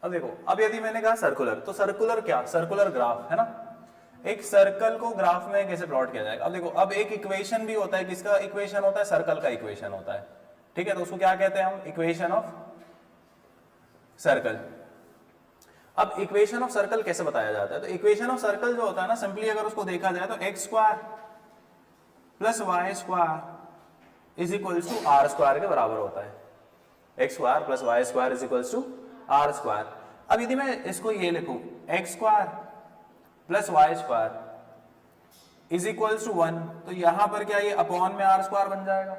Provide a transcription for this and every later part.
अब देखो, अब यदि मैंने कहा सर्कुलर, तो सर्कुलर क्या, सर्कुलर ग्राफ है ना, एक सर्कल को ग्राफ में कैसे प्लॉट किया जाएगा। अब देखो, अब एक इक्वेशन भी होता है, किसका इक्वेशन होता है, सर्कल का इक्वेशन होता है, ठीक है, तो उसको क्या कहते हैं हम, इक्वेशन ऑफ सर्कल। अब इक्वेशन ऑफ सर्कल कैसे बताया जाता है, तो इक्वेशन ऑफ सर्कल जो होता है ना, सिंपली अगर उसको देखा जाए तो x square plus Y square is equal to r square के बराबर होता है। X square plus Y square is equal to r square. अब यदि मैं इसको ये लिखूं, x square plus Y square is equal to 1, तो यहां पर क्या ये अपॉन में आर स्क्वायर बन जाएगा।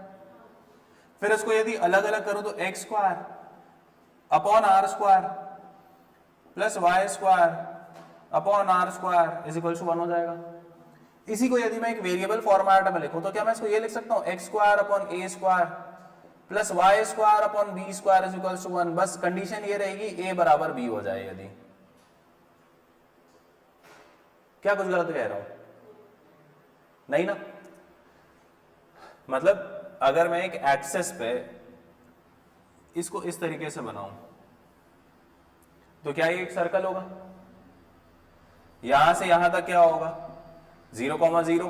फिर इसको यदि अलग अलग करूं तो x square upon r square plus Y square upon r square is equal to 1 हो जाएगा। इसी को यदि मैं एक वेरिएबल फॉर्मेट में लिखूं तो क्या मैं इसको ये लिख सकता हूं, x square upon a square plus Y square upon b square is equal to 1। बस कंडीशन ये रहेगी ए बराबर बी हो जाए। यदि क्या कुछ गलत कह रहा हूं, नहीं ना, मतलब अगर मैं एक एक्सेस पे इसको इस तरीके से बनाऊं तो क्या ये एक सर्कल होगा, यहां से यहां तक क्या होगा 0,0,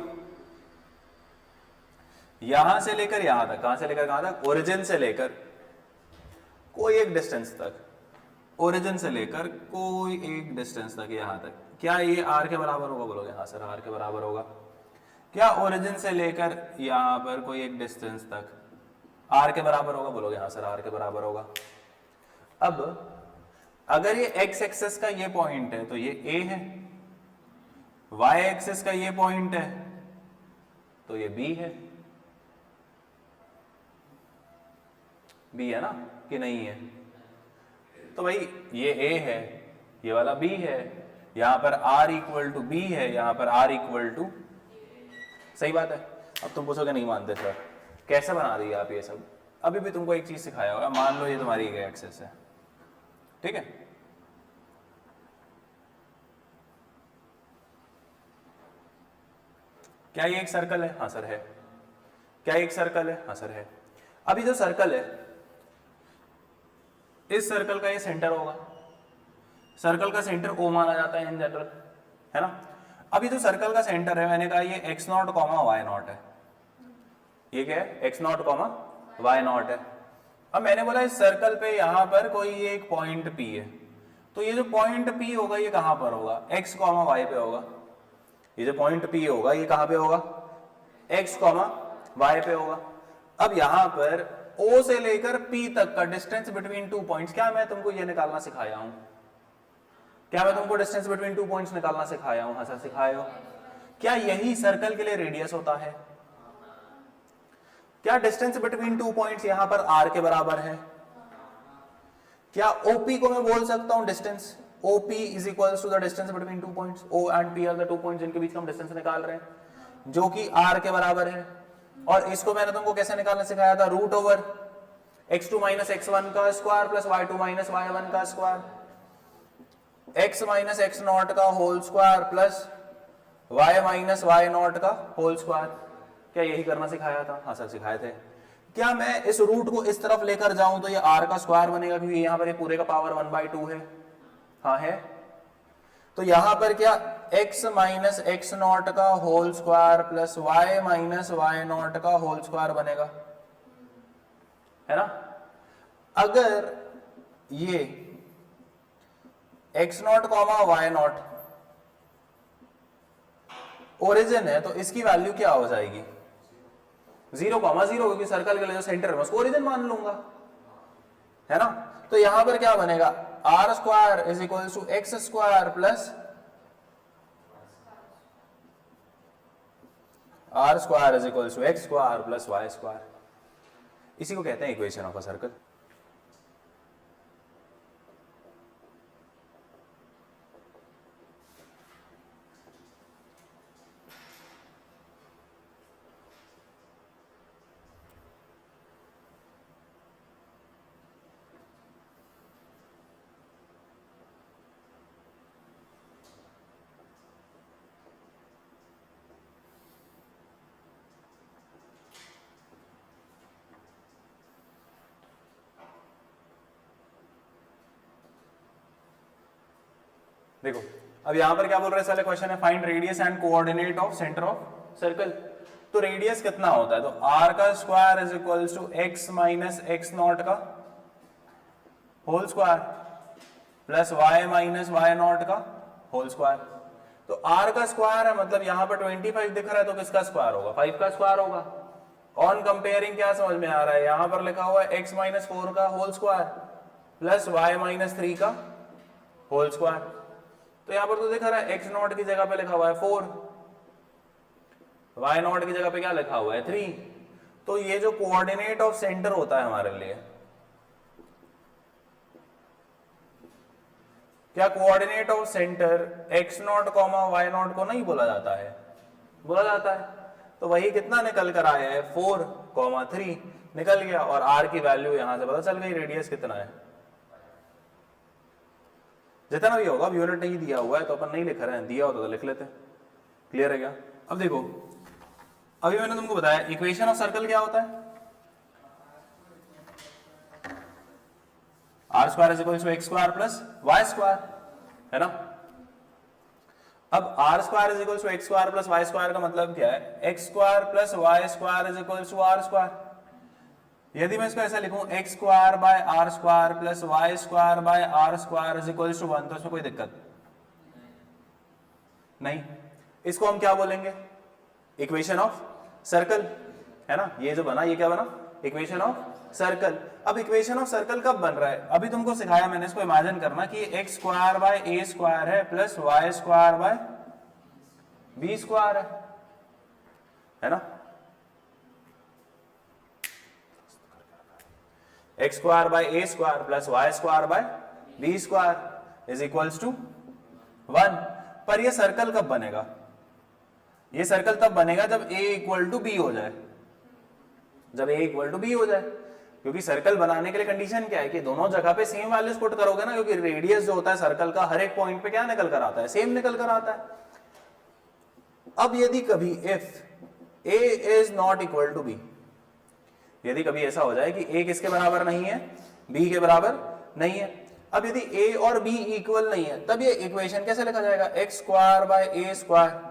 यहां से लेकर यहां तक, कहां से लेकर कहां तक, ओरिजिन से लेकर कोई एक डिस्टेंस तक, ओरिजिन से लेकर कोई एक डिस्टेंस तक यहां तक, क्या ये आर के बराबर होगा, बोलोगे हाँ सर आर के बराबर होगा। क्या ओरिजिन से लेकर यहां पर कोई एक डिस्टेंस तक आर के बराबर होगा, बोलोगे हाँ सर आर के बराबर होगा। अब अगर ये एक्स एक्सेस का ये पॉइंट है तो ये ए है, वाई एक्सेस का ये पॉइंट है तो ये बी है, बी है ना कि नहीं है, तो भाई ये ए है, ये वाला बी है, यहां पर आर इक्वल टू बी है, यहां पर आर इक्वल टू, सही बात है। अब तुम पूछोगे नहीं मानते सर कैसे बना दिया आप ये सब, अभी भी तुमको एक चीज सिखाया होगा, मान लो ये तुम्हारी एक्सेस है, ठीक है, क्या ये एक सर्कल है, हाँ सर है। क्या ये एक सर्कल है, हाँ सर है। अभी जो सर्कल है, इस सर्कल का ये सेंटर होगा, सर्कल का सेंटर ओ माना जाता है इन जनरल, है ना। अभी जो सर्कल का सेंटर है, मैंने कहा ये x not comma y not है, ये क्या है x not comma y not है। अब मैंने बोला इस सर्कल पे यहां पर कोई ये एक पॉइंट P है, तो ये जो पॉइंट P होगा ये कहां पर होगा, x कॉमा वाई पे होगा। ये जो पॉइंट P होगा ये कहां पे होगा, x कॉमा वाई पे होगा। अब यहां पर O से लेकर P तक का डिस्टेंस बिटवीन टू पॉइंट्स, क्या मैं तुमको ये निकालना सिखाया हूं, क्या मैं तुमको डिस्टेंस बिटवीन टू पॉइंट्स निकालना सिखाया हूं, हाँ सर सिखाया हो। क्या यही सर्कल के लिए रेडियस होता है, क्या डिस्टेंस बिटवीन टू पॉइंट्स यहां पर r के बराबर है। क्या OP को मैं बोल सकता हूं distance, OP is equal to the distance between two points, O and P are the two points जिनके बीच में हम डिस्टेंस निकाल रहे हैं, जो कि r के बराबर है। और इसको मैंने तुमको कैसे निकालना सिखाया था, root over x2 minus x1 का square plus y2 minus y1 का square, x minus x not का whole square plus y minus y not का होल स्क्वायर। क्या यही करना सिखाया था, हाँ सर सिखाए थे। क्या मैं इस रूट को इस तरफ लेकर जाऊं तो ये r का स्क्वायर बनेगा, क्योंकि यहां पर ये पूरे का पावर 1/2 है, हाँ है। तो यहां पर क्या x माइनस x नॉट का whole square plus y minus y not का होल स्क्वायर बनेगा, है ना। अगर ये x not comma y not origin है तो इसकी वैल्यू क्या हो जाएगी, 0,0, क्योंकि सर्कल के लिए जो सेंटर है उसको ओरिजिन मान लूंगा, है ना। तो यहां पर क्या बनेगा, r square is equal to x square plus r square is equal to x square plus Y square. इसी को कहते हैं इक्वेशन ऑफ अ सर्कल। देखो अब यहाँ पर क्या बोल रहे हैं, साले क्वेश्चन है find radius and coordinate of centre of circle. तो रेडियस कितना होता है, तो r का square is equals to x minus X naught का whole square plus y minus Y naught का होल स्क्वायर। तो r का स्क्वायर है, मतलब यहाँ पर 25 दिख रहा है, तो किसका स्क्वायर होगा, 5 का स्क्वायर होगा। ऑन कंपेयरिंग क्या समझ में आ रहा है, यहाँ पर लिखा हुआ है x माइनस 4 का whole square plus y minus 3 का होल स्क्वायर। तो यहाँ पर तो दिख रहा है x नॉट की जगह पे लिखा हुआ है 4, y नॉट की जगह पे क्या लिखा हुआ है 3। तो ये जो कोऑर्डिनेट ऑफ सेंटर होता है हमारे लिए, क्या coordinate of centre x not comma y not को नहीं बोला जाता है, बोला जाता है। तो वही कितना निकल कर आया है 4,3 निकल गया, और r की वैल्यू यहां से पता चल गई रेडियस कितना है, जितना भी होगा। अब यूनिट नहीं दिया हुआ है तो अपन नहीं लिख रहे हैं, दिया होता तो लिख लेते। क्लियर है क्या। अब देखो अभी मैंने तुमको बताया इक्वेशन ऑफ सर्कल क्या होता है, r square is equal to x square plus Y square, है ना। अब r square is equal to x square plus Y square का मतलब क्या है, x square plus Y square is equal to r square. यदि मैं इसको ऐसा लिखूं x square by r square plus Y square by r square is equal to 1, तो इसमें कोई दिक्कत नहीं। इसको हम क्या बोलेंगे, इक्वेशन ऑफ सर्कल, है ना। ये जो बना ये क्या बना, इक्वेशन ऑफ सर्कल। अब इक्वेशन ऑफ सर्कल कब बन रहा है, अभी तुमको सिखाया मैंने, इसको इमेजिन करना कि X square by A square है plus Y square by B square है ना। X square by A square plus Y square by B square is equals to 1। पर ये सर्कल कब बनेगा, ये सर्कल तब बनेगा जब a इक्वल टू बी हो जाए, जब a इक्वल टू बी हो जाए। क्योंकि सर्कल बनाने के लिए कंडीशन क्या है कि दोनों जगह पे सेम वैल्यूज पुट करोगे ना, क्योंकि रेडियस जो होता है सर्कल का हर एक पॉइंट पे क्या निकल कर आता है, सेम निकल कर आता है। अब यदि कभी if a is not equal to b, यदि कभी ऐसा हो जाए कि a किसके बराबर नहीं है, b के बराबर नहीं है, अब यदि a और b इक्वल नहीं है, तब ये इक्वेशन कैसे लिखा जाएगा, x square by A square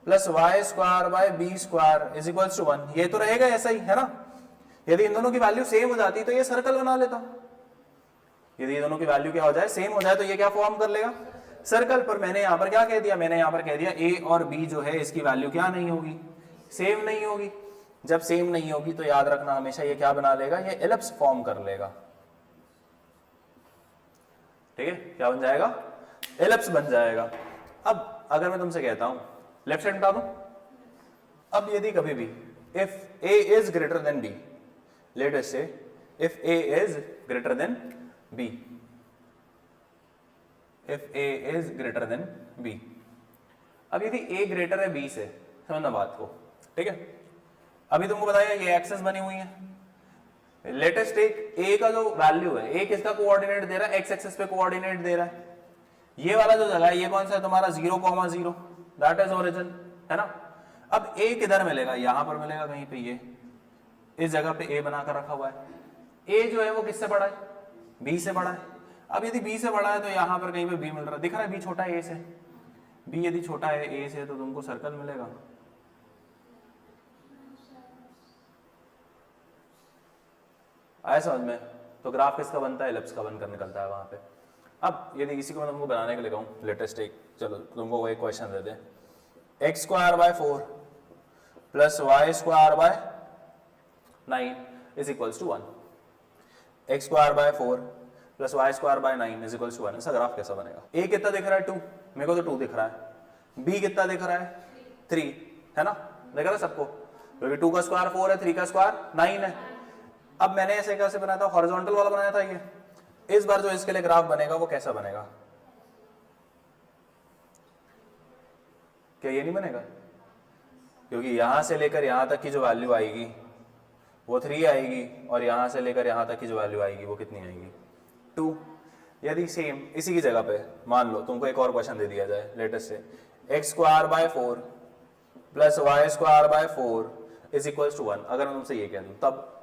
plus Y square by B square is equal to 1। ये तो रहेगा ऐसा ही, है ना। यदि इन दोनों की वैल्यू सेम हो जाती तो ये सर्कल बना लेता। यदि ये दोनों की वैल्यू क्या हो जाए, सेम हो जाए, तो ये क्या फॉर्म कर लेगा, सर्कल। पर मैंने यहां पर क्या कह दिया, मैंने यहां पर कह दिया a और b जो है इसकी वैल्यू क्या नहीं होगी, सेम नहीं होगी। जब सेम नहीं होगी तो याद रखना हमेशा ये क्या बना लेगा, ये एलिप्स फॉर्म कर लेगा। ठीक है, क्या बन जाएगा, एलिप्स बन जाएगा। अब अगर मैं तुमसे कहता हूं लेफ्ट साइड बता दूं, अब यदि कभी भी if a is greater than b, let us say if a is greater than b, if a is greater than b, अब यदि a ग्रेटर है b से, समझना बात को, ठीक है। अभी तुमको बताया ये एक्सेस बनी हुई है, लेटेस्ट टेक a का जो वैल्यू है, a किसका कोऑर्डिनेट दे रहा है, x एक्सेस पे कोऑर्डिनेट दे रहा है। ये वाला जो जगह है ये कौन सा है तुम्हारा, 0,0, दैट इज ओरिजिन, है ना। अब a किधर मिलेगा, यहां पर मिलेगा कहीं पे, ये इस जगह पे a बनाकर रखा हुआ है। a जो है वो किससे बड़ा है, b से बड़ा है। अब यदि b से बड़ा है तो यहां पर कहीं पे b मिल रहा है, दिख रहा है b छोटा है a से, b यदि छोटा है a से तो तुमको सर्कल मिलेगा। आया समझ में, तो ग्राफ किसका बनता है, एलिप्स का बनकर निकलता है वहां पे। अब यदि इसी को मैं तुमको बनाने के लिए कहूँ, लेटेस्ट एक, चलो तुमको वो एक क्वेश्चन दे दे, x square by 4 plus Y square by 9 is equals to 1। X square by 4 plus Y square by 9 is equals to 1, ऐसा ग्राफ कैसा बनेगा। a कितना दिख रहा है 2, मेरे को तो 2 दिख रहा है। b कितना दिख रहा है 3, है ना, दिख रहा है सबको, क्योंकि 2 का स्क्वायर 4 है, 3 का स्क्वायर 9 है। अब मैंने ऐसे कैसे बनाया था, हॉरिजॉन्टल वाला बनाया था ये। इस बार जो इसके लिए ग्राफ बनेगा वो कैसा बनेगा, क्या ये नहीं बनेगा, क्योंकि यहां से लेकर यहां तक की जो वैल्यू आएगी वो 3 आएगी, और यहां से लेकर यहां तक की जो वैल्यू आएगी वो कितनी आएगी, 2। यदि सेम इसी की जगह पे मान लो तुमको एक और क्वेश्चन दे दिया जाए, लेटेस्ट से x square by 4 plus Y square by 4 is equals to 1, अगर मैं तुमसे ये कह दूं, तब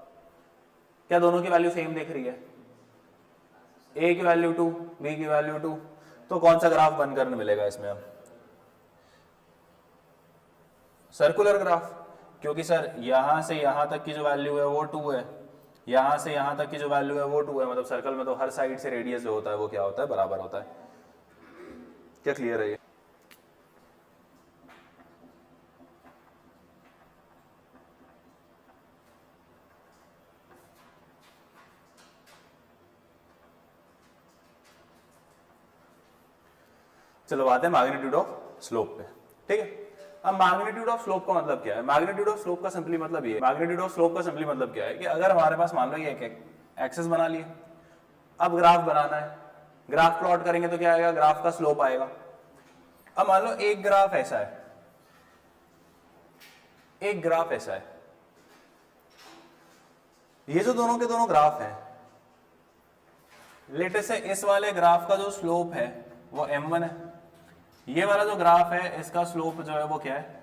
क्या दोनों की वैल्यू सेम दिख रही है, a की वैल्यू 2, b की वैल्यू 2, तो कौन सा ग्राफ बनकर मिलेगा इसमें? अब सर्कुलर ग्राफ, क्योंकि सर यहां से यहां तक की जो वैल्यू है वो 2 है, यहां से यहां तक की जो वैल्यू है वो 2 है, मतलब सर्कल में तो हर साइड से रेडियस जो होता है वो क्या होता है? बराबर होता है। क्या क्लियर है ये? चलो बात है मैग्नीट्यूड ऑफ स्लोप पे, ठीक है। अब मैग्नीट्यूड ऑफ स्लोप का मतलब क्या है? मैग्नीट्यूड ऑफ स्लोप का सिंपली मतलब ये, मैग्नीट्यूड ऑफ स्लोप का सिंपली मतलब क्या है कि अगर हमारे पास मान लो ये एक एक्सिस बना लिए, अब ग्राफ बनाना है, ग्राफ प्लॉट करेंगे तो क्या आएगा? ग्राफ का स्लोप आएगा। अब मान लो एक ग्राफ ऐसा है, एक ग्राफ ऐसा है, ये जो दोनों के दोनों ग्राफ हैं, लेटेस्ट से इस वाले ग्राफ का जो स्लोप है वो m1 है, ये वाला जो ग्राफ है इसका स्लोप जो है वो क्या है?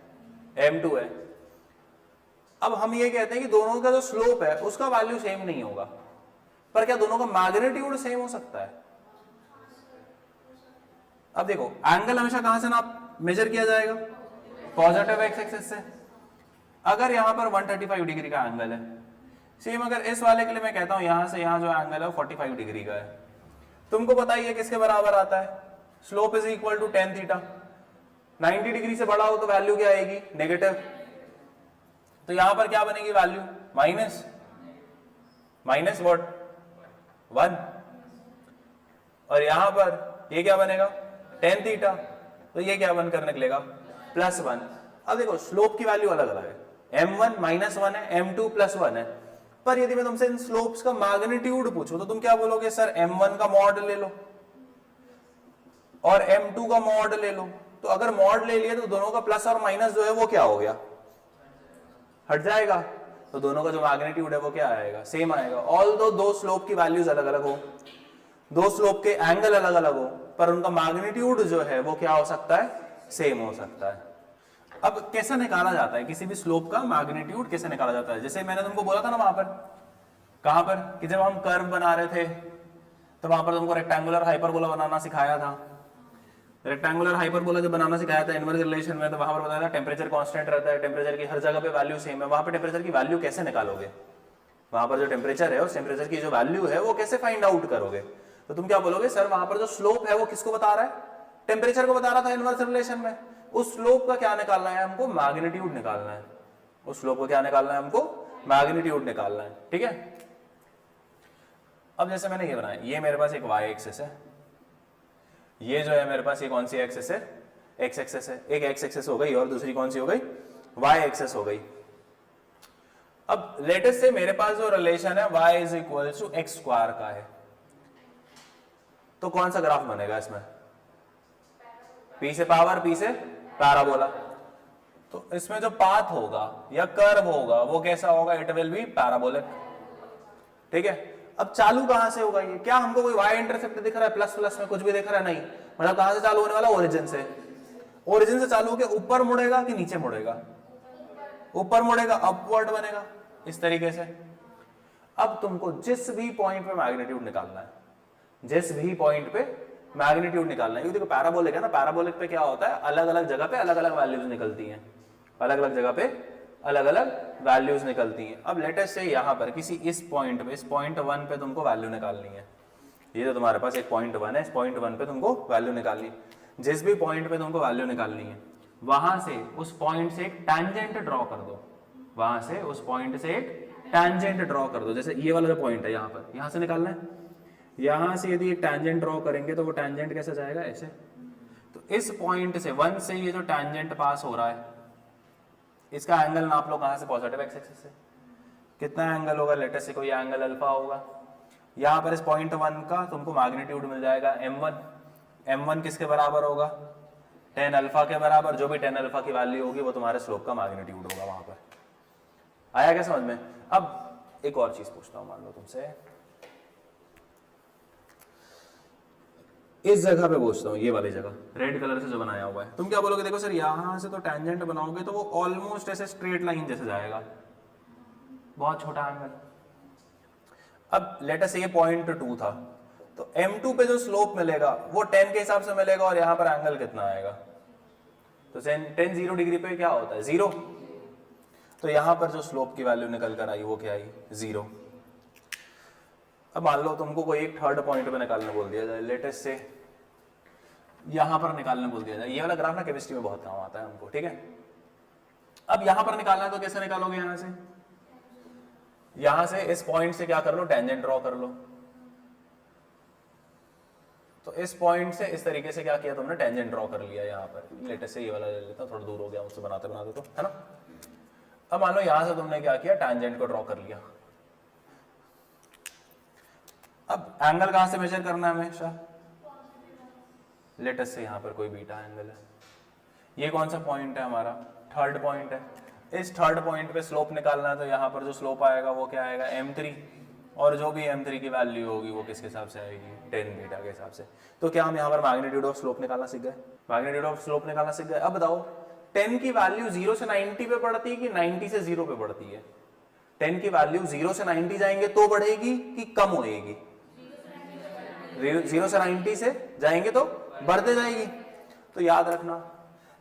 m2 है। अब हम ये कहते हैं कि दोनों का जो स्लोप है उसका वैल्यू सेम नहीं होगा, पर क्या दोनों का मैग्नीट्यूड सेम हो सकता है? अब देखो एंगल हमेशा कहां से नाप मेजर किया जाएगा? पॉजिटिव एक्स एक्सिस से। अगर यहां पर 135 डिग्री का एंगल है, सेम अगर इस वाले के लिए मैं कहता हूं यहां से यहां जो एंगल है वो 45 डिग्री का है, तुमको पता ही है किसके बराबर आता है? Slope is equal to tan theta. 90 degree से बड़ा हो तो वैल्यू क्या आएगी? नेगेटिव। तो यहां पर क्या बनेगी वैल्यू? Minus minus what? 1। और यहां पर ये क्या बनेगा? tan theta. तो ये क्या बनकर निकलेगा? +1। अब देखो स्लोप की वैल्यू अलग अलग है, m1 -1 है, m2 +1 है, पर यदि मैं तुमसे इन स्लोप्स का मैग्नीट्यूड पूछूं तो तुम क्या बोलोगे? सर m1 का मॉड ले लो और m2 का मॉड ले लो। तो अगर मॉड ले लिए तो दोनों का प्लस और माइनस जो है वो क्या हो गया? हट जाएगा। तो दोनों का जो मैग्नीट्यूड है वो क्या आएगा? सेम आएगा। ऑल्दो दो स्लोप की वैल्यूज अलग अलग हो, दो स्लोप के एंगल अलग अलग हो, पर उनका मैग्नीट्यूड जो है वो क्या हो सकता है? सेम हो सकता है। अब कैसे निकाला जाता है किसी भी स्लोप का मैग्नीट्यूड? कैसे निकाला जाता है? जैसे मैंने तुमको बोला था ना वहां पर, कहां पर, कि जब हम कर्व बना रहे थे तो वहां पर तुमको रेक्टेंगुलर हाइपरबोला बनाना सिखाया था। रेक्टेंगुलर हाइपरबोला जब बनाना सिखाया था इनवर्स रिलेशन में, तो वहां पर बताया था टेम्परेचर कांस्टेंट रहता है, टेम्परेचर की हर जगह पे वैल्यू सेम है। वहां पर टेम्परेचर की वैल्यू कैसे निकालोगे? वहां पर जो टेम्परेचर है उस टेम्परेचर की जो वैल्यू है वो कैसे फाइंड आउट करोगे? तो तुम क्या बोलोगे? सर वहां पर जो स्लोप है वो किसको बता रहा है? टेम्परेचर को बता रहा था इनवर्स रिलेशन में। उस स्लोप का क्या निकालना है हमको? मैग्नीट्यूड निकालना है। उस स्लोप को क्या निकालना है हमको? मैग्नीट्यूड निकालना है, ठीक है। अब जैसे मैंने ये बनाया, ये मेरे पास एक y एक्सिस है, ये जो है मेरे पास ये कौन सी एक्सिस है? x एक्सिस है। एक x एक्सिस हो गई और दूसरी कौन सी हो गई? y एक्सिस हो गई। अब लेटेस्ट से मेरे पास जो रिलेशन है y is equal to x square का है, तो कौन सा ग्राफ बनेगा इसमें? p से पावर, p से पैराबोला। तो इसमें जो पाथ होगा या कर्व होगा वो कैसा होगा? इट विल बी पैराबोलिक, ठीक है। अब चालू कहां से होगा? ये क्या हमको कोई y इंटरसेप्ट दिख रहा है? प्लस प्लस में कुछ भी दिख रहा है? नहीं। मतलब कहां से चालू होने वाला? ओरिजिन से। ओरिजिन से चालू होकर ऊपर मुड़ेगा कि नीचे मुड़ेगा? ऊपर मुड़ेगा, अपवर्ड बनेगा इस तरीके से। अब तुमको जिस भी पॉइंट पे मैग्नीट्यूड निकालना है, जिस भी पॉइंट पे मैग्नीट्यूड निकालना है, क्योंकि देखो पैराबोलिक है ना, पैराबोलिक पे क्या होता है? अलग अलग जगह पे अलग अलग वैल्यूज निकलती हैं, अलग अलग जगह पे अलग अलग वैल्यूज निकलती हैं। अब लेटेस्ट से यहां पर किसी इस पॉइंट पे, इस पॉइंट 1 पे तुमको वैल्यू निकालनी है। ये जो तुम्हारे पास एक पॉइंट 1 है, इस पॉइंट 1 पे तुमको वैल्यू निकालनी है। जिस भी पॉइंट पे तुमको वैल्यू निकालनी है वहां से उस पॉइंट से एक टैंजेंट ड्रॉ कर दो, वहां से उस पॉइंट से एक टैंजेंट ड्रॉ कर दो। जैसे ये वाला जो पॉइंट है, यहां पर, यहां से निकालना है, यहां से यदि एक टैंजेंट ड्रॉ करेंगे तो वो टैंजेंट कैसे जाएगा? ऐसे। तो इस पॉइंट से 1 से ये जो टैंजेंट पास हो रहा है, इसका एंगल नाप लो कहां से? पॉजिटिव एक्स एक्सिस से। कितना एंगल होगा? लेटेस्ट से कोई एंगल अल्फा होगा। यहां पर इस पॉइंट 1 का तुमको मैग्नीट्यूड मिल जाएगा m1। m1 किसके बराबर होगा? tan अल्फा के बराबर। जो भी tan अल्फा की वैल्यू होगी वो तुम्हारे स्लोप का मैग्नीट्यूड होगा वहां पर। आया क्या समझ में? अब एक और चीज पूछता हूं, मान लो तुमसे इस जगह पे पूछता हूं, ये वाली जगह रेड कलर से जो बनाया हुआ है, तुम क्या बोलोगे? देखो सर यहां से तो टैंजेंट बनाओगे तो वो ऑलमोस्ट ऐसे स्ट्रेट लाइन जैसे जाएगा, बहुत छोटा एंगल। अब लेट अस से ये पॉइंट 2 था, तो M2 पे जो स्लोप मिलेगा वो 10 के हिसाब से मिलेगा और यहां पर एंगल कितना आएगा, तो 10 0 डिग्री पे क्या होता है 0, तो यहां पर जो स्लोप की वैल्यू निकल कर आई वो क्या आई 0। अब मान लो तुमको कोई एक थर्ड पॉइंट पे निकालने बोल दिया जाए, लेटेस्ट से यहां पर निकालने बोल दिया जाए, ये वाला ग्राफ ना केमिस्ट्री में बहुत काम आता है हमको, ठीक है। अब यहां पर निकालना है तो कैसे निकालोगे, यहां से इस पॉइंट से क्या कर लो, टेंजेंट ड्रॉ कर लो। तो इस पॉइंट से इस तरीके से क्या किया तुमने, टेंजेंट ड्रॉ कर लिया। यहां पर लेटेस्ट से ये वाला ले लेता हूं, थोड़ा दूर हो गया मुझसे बनाते बनाते तो, है ना। अब मान लो यहां से तुमने क्या किया, टेंजेंट को ड्रॉ कर लिया। अब एंगल कहां से मेजर करना है हमेशा, लेटेस्ट से यहां पर कोई बीटा एंगल है, ये कौन सा पॉइंट है हमारा, थर्ड पॉइंट है। इस थर्ड पॉइंट पे स्लोप निकालना है तो यहाँ पर जो स्लोप आएगा वो क्या आएगा M3, और जो भी M3 की वैल्यू होगी वो किसके हिसाब से आएगी, 10 बीटा के हिसाब से। तो क्या हम यहाँ पर मैग्नीट्यूड ऑफ स्लोप निकालना सीख गए, मैग्नीट्यूड ऑफ स्लोप निकालना सीख गए। अब बताओ 10 की वैल्यू 0 से 90 पे बढ़ती है कि 90 से 0 पे बढ़ती है, 10 की वैल्यू 0 से 90 जाएंगे तो बढ़ेगी कि कम होएगी, 0 से 90 से जाएंगे तो बढ़ते जाएगी। तो याद रखना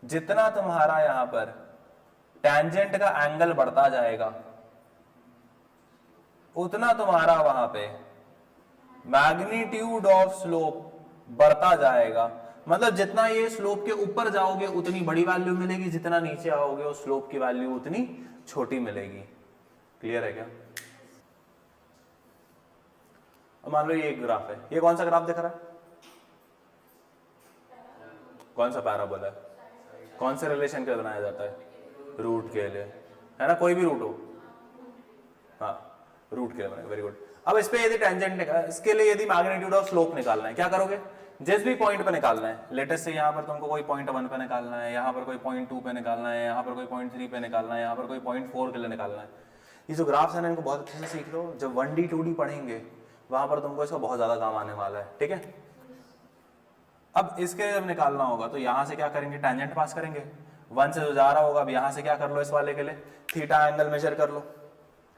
जितना तुम्हारा यहां पर टेंजेंट का एंगल बढ़ता जाएगा उतना तुम्हारा वहां पे मैग्नीट्यूड ऑफ स्लोप बढ़ता जाएगा। मतलब जितना ये स्लोप के ऊपर जाओगे उतनी बड़ी वैल्यू मिलेगी, जितना नीचे आओगे उस स्लोप की वैल्यू उतनी छोटी मिलेगी। क्लियर है क्या। अब मान लो ये एक ग्राफ है, ये कौन सा ग्राफ दिख रहा है, कौन सा पैराबोला है, कौन से रिलेशन के बनाया जाता है, रूट के लिए, है ना, कोई भी रूट हो, हाँ रूट के लिए बनेगा, वेरी गुड। अब इस पे यदि टेंजेंट इसके लिए यदि मैग्नीट्यूड ऑफ स्लोप निकालना है, क्या करोगे, जिस भी पॉइंट पे निकालना है, लेटेस्ट से यहाँ पर तुमको कोई पॉइंट 1 पे निकालना है, यहाँ पर कोई पॉइंट 2 पे निकालना है, यहाँ पर कोई पॉइंट 3 पे निकालना है, यहाँ पर कोई पॉइंट 4 के लिए निकालना है। ये जो ग्राफ्स है ना इनको बहुत अच्छे से सीख लो, जब 1D 2D पढ़ेंगे वहां पर तुमको इसका बहुत ज्यादा काम आने वाला है, ठीक है। अब इसके जब निकालना होगा तो यहां से क्या करेंगे, टेंजेंट पास करेंगे, 1 से जो जा रहा होगा, अब यहां से क्या कर लो, इस वाले के लिए थीटा एंगल मेजर कर लो,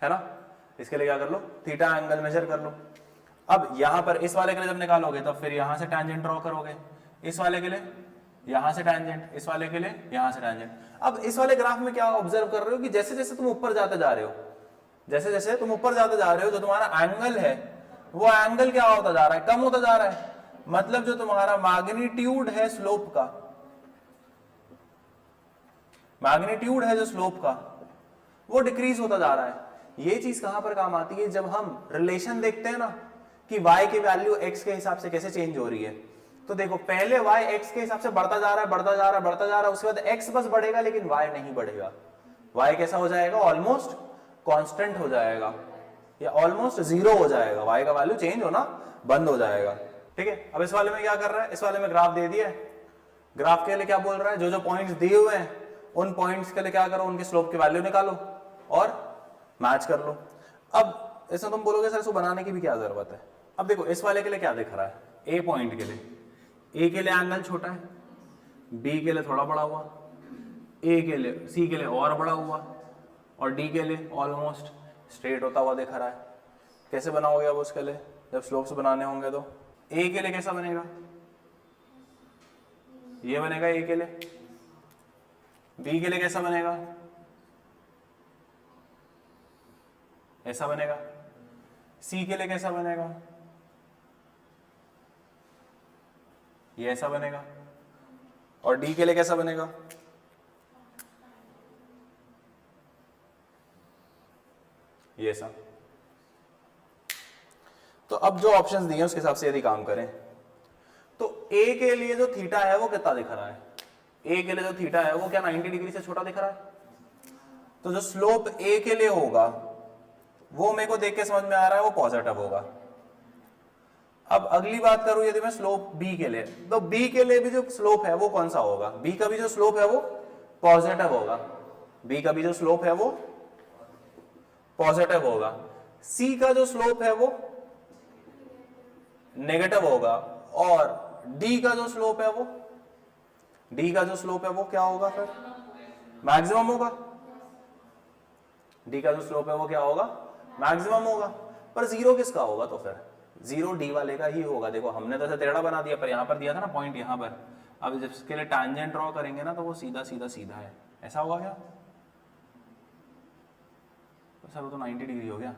है ना, इसके लिए क्या कर लो, थीटा एंगल मेजर कर लो। अब यहां पर इस वाले के लिए जब निकालोगे तो फिर यहां से टेंजेंट ड्रॉ करोगे, इस वाले के लिए यहां से टेंजेंट, इस वाले के लिए यहां से टेंजेंट। अब इस वाले ग्राफ में क्या ऑब्जर्व कर रहे हो कि जैसे जैसे तुम ऊपर जाते जा रहे हो, जैसे जैसे तुम ऊपर जाते जा रहे हो, जो तुम्हारा एंगल है वो एंगल क्या होता जा रहा है, कम होता जा रहा है। मतलब जो तुम्हारा मैग्नीट्यूड है स्लोप का, मैग्नीट्यूड है जो स्लोप का वो डिक्रीज होता जा रहा है। ये चीज कहां पर काम आती है, जब हम रिलेशन देखते हैं ना कि y की वैल्यू x के हिसाब से कैसे चेंज हो रही है। तो देखो पहले y x के हिसाब से बढ़ता जा रहा है, बढ़ता जा रहा है, बढ़ता जा रहा है, उसके बाद x बस बढ़ेगा लेकिन y नहीं बढ़ेगा। y कैसा हो जाएगा, ऑलमोस्ट कांस्टेंट हो जाएगा या ऑलमोस्ट जीरो हो जाएगा, y का वैल्यू चेंज होना बंद हो जाएगा, ठीक है। अब इस वाले में क्या कर रहा है, इस वाले में ग्राफ दे दिया है, ग्राफ के लिए क्या बोल रहा है, जो जो पॉइंट्स दिए हुए हैं उन पॉइंट्स के लिए क्या करो, उनके स्लोप की वैल्यू निकालो और मैच कर लो। अब इसमें तुम बोलोगे सर इसको बनाने की भी क्या जरूरत है। अब देखो इस वाले के लिए क्या दिख रहा है, ए पॉइंट के लिए, ए के लिए एंगल छोटा है, बी के लिए थोड़ा बड़ा हुआ, ए के लिए, सी के लिए और बड़ा हुआ, और डी के लिए ऑलमोस्ट स्ट्रेट होता हुआ दिख रहा है। कैसे बनाओगे अब उसके लिए, जब स्लोप्स बनाने होंगे तो ए के लिए कैसा बनेगा, ये बनेगा ए के लिए, बी के लिए कैसा बनेगा, ऐसा बनेगा, सी के लिए कैसा बनेगा, ये ऐसा बनेगा, और डी के लिए कैसा बनेगा, ये ऐसा। तो अब जो ऑप्शंस दिए हैं उसके हिसाब से यदि काम करें तो ए के लिए जो थीटा है वो कितना दिख रहा है, ए के लिए जो थीटा है वो क्या 90 डिग्री से छोटा दिख रहा है। तो जो स्लोप ए के लिए होगा वो मेरे को देख के समझ में आ रहा है वो पॉजिटिव होगा। अब अगली बात करूं यदि मैं स्लोप बी के लिए, तो बी के लिए भी जो स्लोप है वो कौन सा होगा, बी का भी जो स्लोप है वो पॉजिटिव होगा, बी का भी जो स्लोप है वो पॉजिटिव होगा। सी का जो स्लोप है वो नेगेटिव होगा, और डी का जो स्लोप है वो, डी का जो स्लोप है वो क्या होगा, फिर मैक्सिमम होगा। डी का जो स्लोप है वो क्या होगा, मैक्सिमम होगा। पर जीरो किसका होगा, तो फिर जीरो डी वाले का ही होगा। देखो हमने तो ऐसे टेढ़ा बना दिया, पर यहाँ पर दिया था ना पॉइंट यहाँ पर, अब जब इसके लिए टैंजेंट ड्रॉ करेंगे ना तो वो सीधा सीधा सीधा है, ऐसा होगा क्या? तो सर वो तो 90 डिग्री हो गया।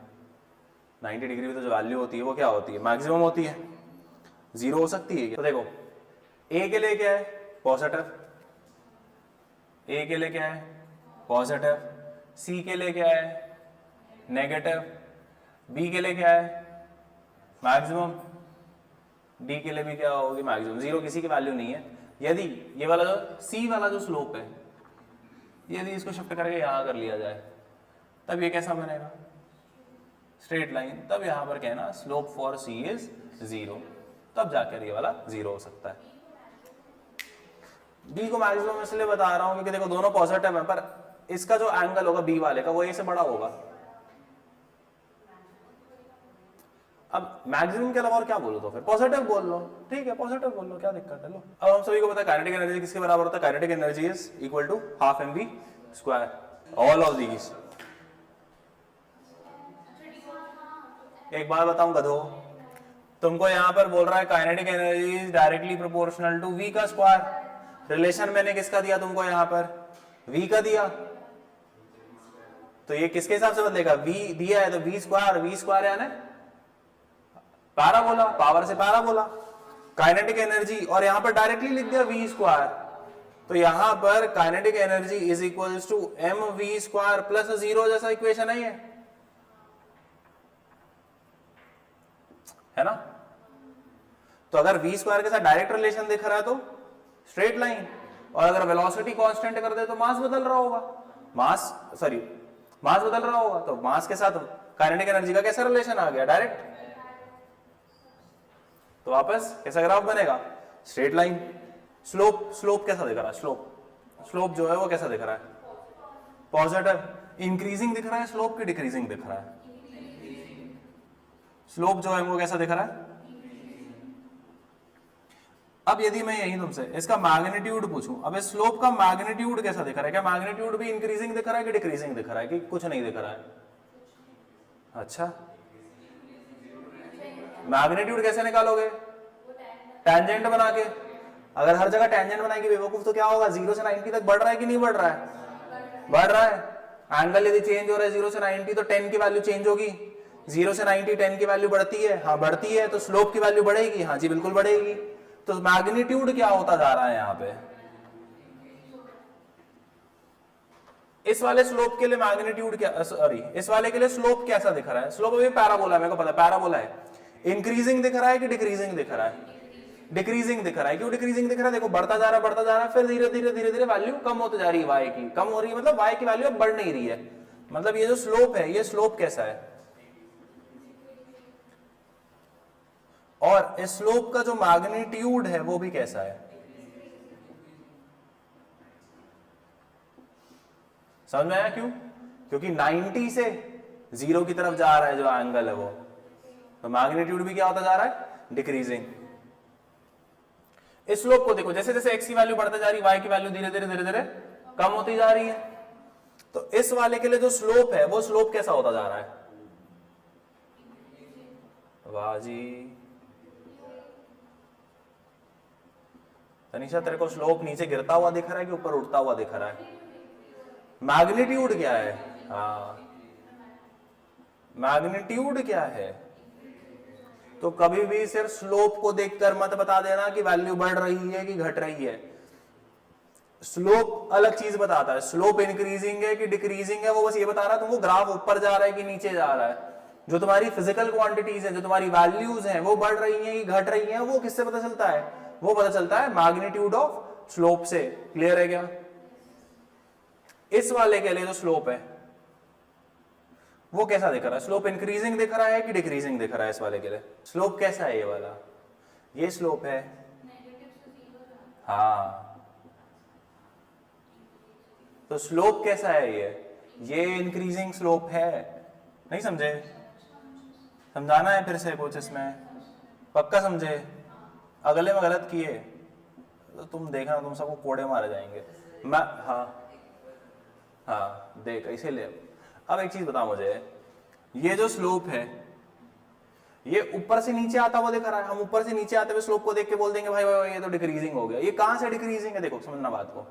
90 डिग्री में तो जो वैल्यू होती है वो क्या होती है? मैक्सिमम होती है, जीरो हो सकती है क्या? तो देखो ए के लिए क्या है? पॉजिटिव। ए के लिए क्या है? पॉजिटिव। सी के लिए क्या है? नेगेटिव। बी के लिए क्या है? मैक्सिमम। डी के लिए भी क्या होगी? मैक्सिमम। जीरो किसी की वैल्यू नहीं है। यदि ये वाला जो सी वाला जो स्लोप है, यदि इसको शिफ्ट करके यहां कर लिया जाए तब ये कैसा बनेगा? Straight line. तब यहां पर क्या है ना, slope for c is zero, तब जाकर ये वाला जीरो हो सकता है। बी को मैक्सिमम इसलिए बता रहा हूं क्योंकि देखो दोनों पॉजिटिव है, पर इसका जो एंगल होगा बी वाले का वो ए से बड़ा होगा। अब मैक्सिमम के अलावा और क्या बोलो? तो फिर पॉजिटिव बोल लो, ठीक है पॉजिटिव बोल लो, क्या दिक्कत है? लो अब हम सभी को पता है काइनेटिक एनर्जी किसके बराबर होता है? Kinetic energy is equal to half mv square. All of these. एक बात बताऊं गधो, तुमको यहां पर बोल रहा है kinetic energy is directly proportional to v का स्क्वायर। रिलेशन मैंने किसका दिया तुमको? यहां पर v का दिया, तो ये किसके हिसाब से बदलेगा? v दिया है तो v स्क्वायर यानी पैराबोला, पावर से पैराबोला। काइनेटिक एनर्जी और यहां पर डायरेक्टली लिख दिया v स्क्वायर, तो यहां पर kinetic energy is equals to mv square plus zero, जैसा इक्वेशन है ना? तो अगर v स्क्वायर के साथ डायरेक्ट रिलेशन दिख रहा है तो स्ट्रेट लाइन, और अगर वेलोसिटी कांस्टेंट कर दे तो मास बदल रहा होगा, मास बदल रहा होगा, तो मास के साथ काइनेटिक एनर्जी का कैसा रिलेशन आ गया? डायरेक्ट। तो वापस कैसा ग्राफ बनेगा? Straight line. स्लोप कैसा दिख रहा है? स्लोप जो है वो कैसा दिख रहा है? पॉजिटिव। इंक्रीजिंग दिख रहा है स्लोप की डिक्रीजिंग दिख रहा है? स्लोप जो है वो कैसा दिख रहा है? अब यदि मैं यही तुमसे इसका मैग्नीट्यूड पूछूं, अब इस स्लोप का मैग्नीट्यूड कैसा दिख रहा है? क्या मैग्नीट्यूड भी इंक्रीजिंग दिख रहा है कि डिक्रीजिंग दिख रहा है कि कुछ नहीं दिख रहा है? अच्छा, मैग्नीट्यूड कैसे निकालोगे? टेंजेंट बना के। अगर हर जगह टेंजेंट बनाएगी बेवकूफ तो क्या होगा? 0 से 90 तक बढ़ रहा है कि नहीं बढ़ रहा है? बढ़ रहा है। एंगल यदि चेंज हो रहा है 0 से 90 तो 10 की वैल्यू चेंज होगी। 0 से 90 10 की वैल्यू बढ़ती है, हाँ बढ़ती है, तो स्लोप की वैल्यू बढ़ेगी, हाँ जी बिल्कुल बढ़ेगी। तो मैग्नीट्यूड क्या होता जा रहा है यहाँ पे? इस वाले स्लोप के लिए मैग्नीट्यूड क्या, सॉरी इस वाले के लिए स्लोप कैसा दिख रहा है? स्लोप अभी पैराबोला है, मेरे को पता है पैराबोला है। इंक्रीजिंग दिख रहा है कि डिक्रीजिंग दिख रहा है? डिक्रीजिंग दिख रहा है। क्यों डिक्रीजिंग दिख रहा है? देखो बढ़ता जा रहा है, फिर धीरे धीरे वैल्यू कम होती जा रही है, y की कम हो रही है, मतलब y की वैल्यू अब बढ़ नहीं रही है। मतलब ये जो स्लोप है, ये स्लोप कैसा है? और इस स्लोप का जो मैग्नीट्यूड है वो भी कैसा है? समझ में आया क्यों? क्योंकि 90 से 0 की तरफ जा रहा है जो एंगल है वो, तो मैग्नीट्यूड भी क्या होता जा रहा है? डिक्रीजिंग। इस स्लोप को देखो, जैसे जैसे x की वैल्यू बढ़ते जा रही है, y की वैल्यू धीरे धीरे कम होती जा रही है। तो इस वाले के लिए जो स्लोप है वो स्लोप कैसा होता जा रहा है? वाह जी, तनिषा तेरे को स्लोप नीचे गिरता हुआ दिख रहा है कि ऊपर उठता हुआ दिख रहा है? मैग्नीट्यूड क्या है? हाँ, मैग्नीट्यूड क्या है? तो कभी भी सिर्फ स्लोप को देखकर मत बता देना कि वैल्यू बढ़ रही है कि घट रही है। स्लोप अलग चीज बताता है, स्लोप इंक्रीजिंग है कि डिक्रीजिंग है वो बस ये बता रहा है तुमको ग्राफ ऊपर जा रहा है कि नीचे जा रहा है। जो तुम्हारी फिजिकल क्वांटिटीज है, जो तुम्हारी वैल्यूज हैं, वो बढ़ रही हैं कि घट रही हैं, वो किससे पता चलता है? वो पता चलता है मैग्नीट्यूड ऑफ स्लोप से। क्लियर है क्या? इस वाले के लिए जो स्लोप है वो कैसा दिख रहा है? स्लोप इंक्रीजिंग दिख रहा है कि डिक्रीजिंग दिख रहा है? इस वाले के लिए स्लोप कैसा है? ये वाला, ये स्लोप है, हाँ। तो स्लोप कैसा है? ये इंक्रीजिंग स्लोप है। नहीं समझे? समझाना है फिर से कुछ इसमें, पक्का समझे? अगले में गलत किए तो तुम देखना, तुम सबको कोड़े मारे जाएंगे। मैं हाँ देख, इसीलिए अब एक चीज बता मुझे, ये जो स्लोप है ये ऊपर से नीचे आता हुआ दिख रहा है, हम ऊपर से नीचे आते हुए स्लोप को देख के बोल देंगे भाई भाई ये तो डिक्रीजिंग हो गया। ये कहां से डिक्रीजिंग है, देखो समझना बात को।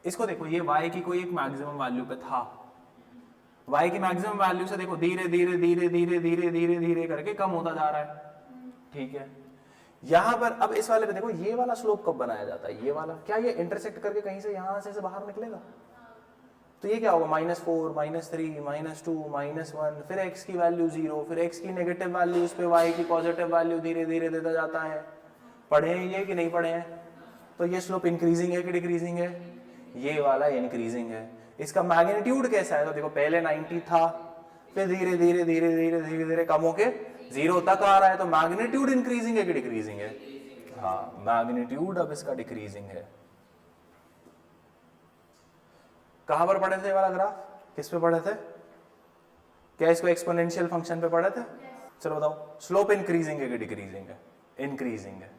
इसको देखो, ये y की कोई एक मैक्सिमम वैल्यू पे था, y की मैक्सिमम वैल्यू से देखो धीरे धीरे धीरे धीरे धीरे धीरे धीरे करके कम होता जा रहा है, ठीक है। यहां पर अब इस वाले पे देखो, ये वाला स्लोप कब बनाया जाता है, ये वाला, क्या ये इंटरसेक्ट करके कहीं से यहां से बाहर निकलेगा? तो ये क्या होगा, -4 -3 -2 -1, फिर x की वैल्यू 0, फिर x की नेगेटिव वैल्यू उस पे y की पॉजिटिव वैल्यू धीरे धीरे देता जाता है। पढ़े हैं ये कि नहीं पढ़े हैं? तो ये स्लोप इंक्रीजिंग है कि डिक्रीजिंग है? ये वाला इंक्रीजिंग है। इसका मैग्नीट्यूड कैसा है, तो देखो पहले 90 था, फिर धीरे धीरे धीरे धीरे धीरे धीरे कम होके 0 तक आ रहा है। तो मैग्नीट्यूड इंक्रीजिंग है कि डिक्रीजिंग है? हाँ, मैग्नीट्यूड अब इसका डिक्रीजिंग है। कहां पर पढ़े थे ये वाला ग्राफ, किस पे पढ़े थे? क्या इसको एक्सपोनेंशियल फंक्शन पे पढ़े थे? चलो बताओ, स्लोप इंक्रीजिंग है कि डिक्रीजिंग है? इंक्रीजिंग है।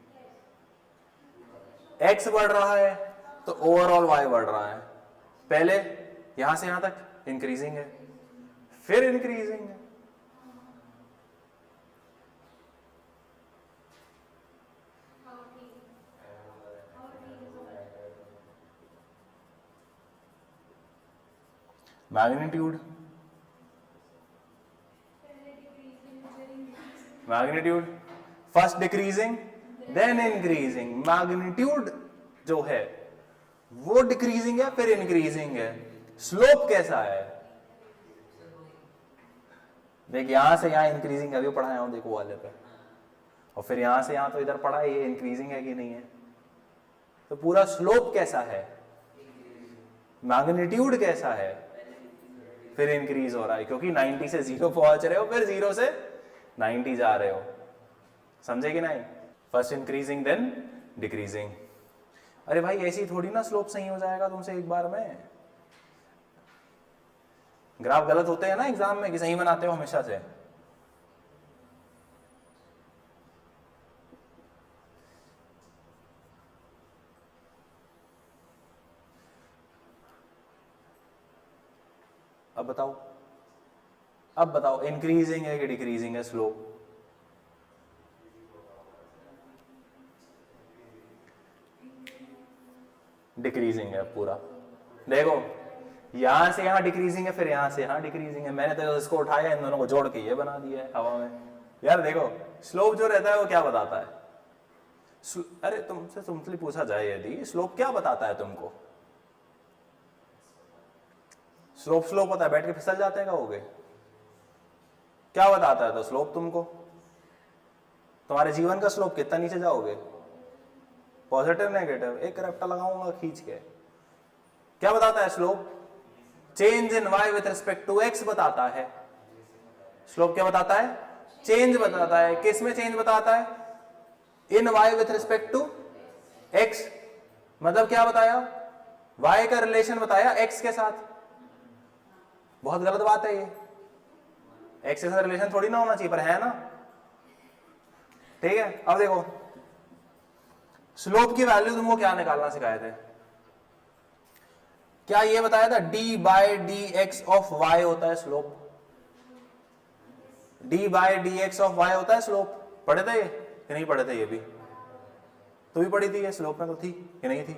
x बढ़ रहा है तो ओवरऑल y बढ़ रहा है। पहले यहां से यहां तक इंक्रीजिंग है, फिर इंक्रीजिंग है। Magnitude, magnitude first decreasing then increasing. Magnitude जो है वो डिक्रीजिंग है फिर इंक्रीजिंग है। स्लोप कैसा है, देख यहां से यहां इंक्रीजिंग है, अभी पढ़ाया हूं देखो वाले पे, और फिर यहां से यहां तो इधर पढ़ा है, ये इंक्रीजिंग है कि नहीं है? तो पूरा स्लोप कैसा है, मैग्नीट्यूड कैसा है, फिर इंक्रीज हो रहा है, क्योंकि 90 से 0 पहुंच रहे हो, फिर 0 से 90 जा रहे हो। समझे कि नहीं? First increasing then decreasing. अरे भाई ऐसी थोड़ी ना स्लोप सही हो जाएगा तुमसे एक बार में। ग्राफ गलत होते हैं ना एग्जाम में, कि सही बनाते हो हमेशा से? अब बताओ, अब बताओ इंक्रीजिंग है कि डिक्रीजिंग है स्लोप? डिक्रीजिंग है पूरा। देखो यहां से यहां डिक्रीजिंग है, फिर यहां से यहां डिक्रीजिंग है। मैंने तो इसको उठाया, इन दोनों को जोड़ के ये बना दिया है हवा में। यार देखो स्लोप जो रहता है वो क्या बताता है? अरे तुमसे पूछा जाए यदि स्लोप क्या बताता है तुमको? स्लोप स्लोप होता है, बैठ के फिसल जाते हैं कहोगे? क्या बताता है तो स्लोप तुमको? तुम्हारे जीवन का स्लोप कितना नीचे जाओगे? पॉजिटिव नेगेटिव, एक रैप्टा लगाऊंगा खींच के। क्या बताता है slope? Change in y with respect to x बताता है। स्लोप क्या बताता है? चेंज बताता है। किस में चेंज बताता है? In y with respect to x। मतलब क्या बताया? y का रिलेशन बताया x के साथ। बहुत गलत बात है ये, x के साथ रिलेशन थोड़ी ना होना चाहिए, पर है ना। ठीक है, अब देखो स्लोप की वैल्यू तुमको क्या निकालना सिखाए थे? क्या ये बताया था d by d x of y होता है slope? d by d x of y होता है स्लोप? पढ़े थे ये कि नहीं पढ़े थे? ये भी तो भी पढ़ी थी, ये स्लोप में तो थी कि नहीं थी?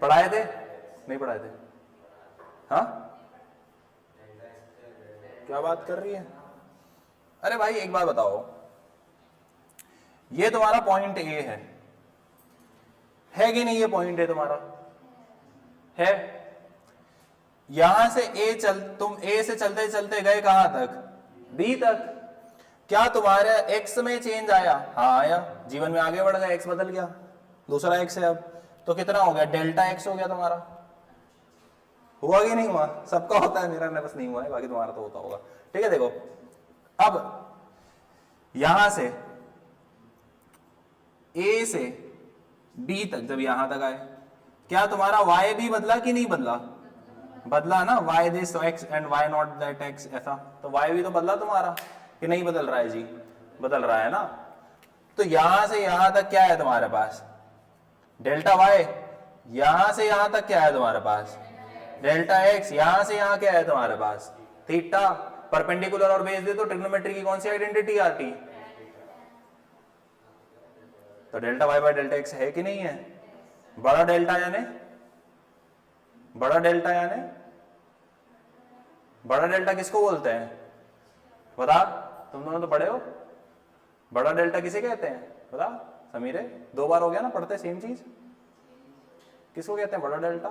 पढ़ाए थे नहीं पढ़ाए थे? हाँ क्या बात कर रही है? अरे भाई एक बात बताओ, ये तुम्हारा पॉइंट ए है कि नहीं? ये पॉइंट है तुम्हारा, है। यहां से तुम ए से चलते चलते गए कहां तक? बी तक। क्या तुम्हारे एक्स में चेंज आया? हाँ आया, जीवन में आगे बढ़ गया, एक्स बदल गया, दूसरा एक्स है अब। तो कितना हो गया? डेल्टा एक्स हो गया तुम्हारा। हुआ कि नहीं हुआ? सबका होता है, मेरा बस नहीं हुआ है, बाकी तुम्हारा तो होता होगा। ठीक है, देखो अब यहां से ए से बी तक जब यहां तक आए, क्या तुम्हारा y भी बदला कि नहीं बदला? बदला ना, y this x and y not that x, ऐसा। तो y भी तो बदला तुम्हारा कि नहीं बदल रहा है जी? बदल रहा है ना। तो यहां से यहां तक क्या है तुम्हारे पास? Delta y। यहां से यहां तक क्या है तुम्हारे पास? Delta x। यहां से यहां क्या है तुम्हारे पास? थीटा। परपेंडिकुलर और बेस दे तो ट्रिग्नोमेट्री की कौन सी आइडेंटिटी आती? तो delta y by delta x है कि नहीं है? बड़ा डेल्टा यानी बड़ा डेल्टा किसको बोलते हैं? बता, तुम दोनों तो पढ़े हो। बड़ा डेल्टा किसे कहते हैं बता समीरे? 2 बार हो गया ना पढ़ते सेम चीज। किसको कहते हैं बड़ा डेल्टा?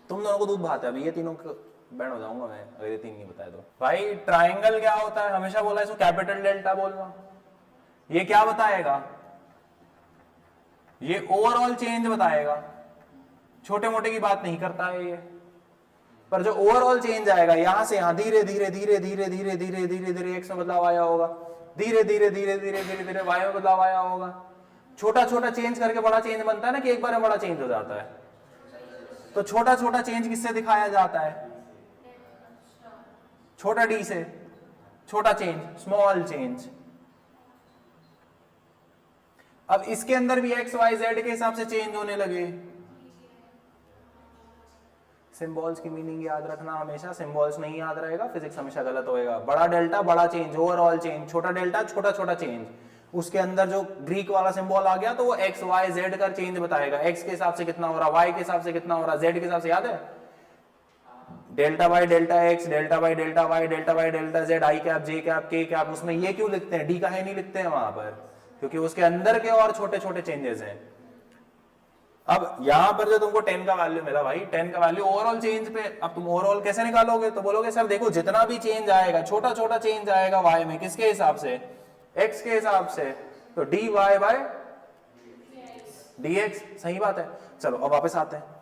तुम दोनों को दूध भाते हैं अभी, ये तीनों बैंड हो जाऊंगा मैं अगर ये 3 नहीं बताए तो। भाई ट्राइंगल क्या होता है? हमेशा बोला इसको कैपिटल डेल्टा बोलना। ये क्या बताएगा? ये ओवरऑल चेंज बताएगा, छोटे मोटे की बात नहीं करता है ये। पर जो ओवरऑल चेंज आएगा यहां से यहां, धीरे धीरे धीरे धीरे धीरे धीरे धीरे धीरे एक्स में बदलाव आया होगा, धीरे धीरे धीरे धीरे धीरे धीरे वाई में बदलाव आया होगा। छोटा छोटा चेंज करके बड़ा चेंज बनता है ना, कि एक बार में बड़ा चेंज हो जाता है। तो छोटा छोटा चेंज किससे दिखाया जाता है? छोटा डी से, छोटा चेंज, स्मॉल चेंज। अब इसके अंदर भी एक्स वाई जेड के हिसाब से चेंज होने लगे। सिंबल्स की मीनिंग याद रखना हमेशा, सिंबल्स नहीं याद रहेगा फिजिक्स हमेशा गलत होएगा। बड़ा डेल्टा बड़ा चेंज, ओवरऑल चेंज, छोटा डेल्टा छोटा छोटा चेंज। उसके अंदर जो ग्रीक वाला सिंबल आ गया तो वो एक्स वाई जेड का चेंज बताएगा। एक्स के हिसाब से कितना हो रहा, वाई के हिसाब से कितना हो रहा, जेड के हिसाब से। याद है delta by delta x, delta by delta y, delta by delta z, i cap j cap k cap. उसमें ये क्यों लिखते हैं? डी का है नहीं लिखते हैं वहां पर, क्योंकि उसके अंदर के और छोटे छोटे चेंजेस हैं। अब यहां पर जो तुमको 10 का वैल्यू मिला भाई, 10 का वैल्यू ओवरऑल चेंज पे। अब तुम ओवरऑल कैसे निकालोगे? तो बोलोगे सर देखो जितना भी चेंज आएगा, छोटा छोटा चेंज आएगा वाई में, किसके हिसाब से? एक्स के हिसाब से। तो d y by d x, सही बात है। चलो अब वापस आते हैं।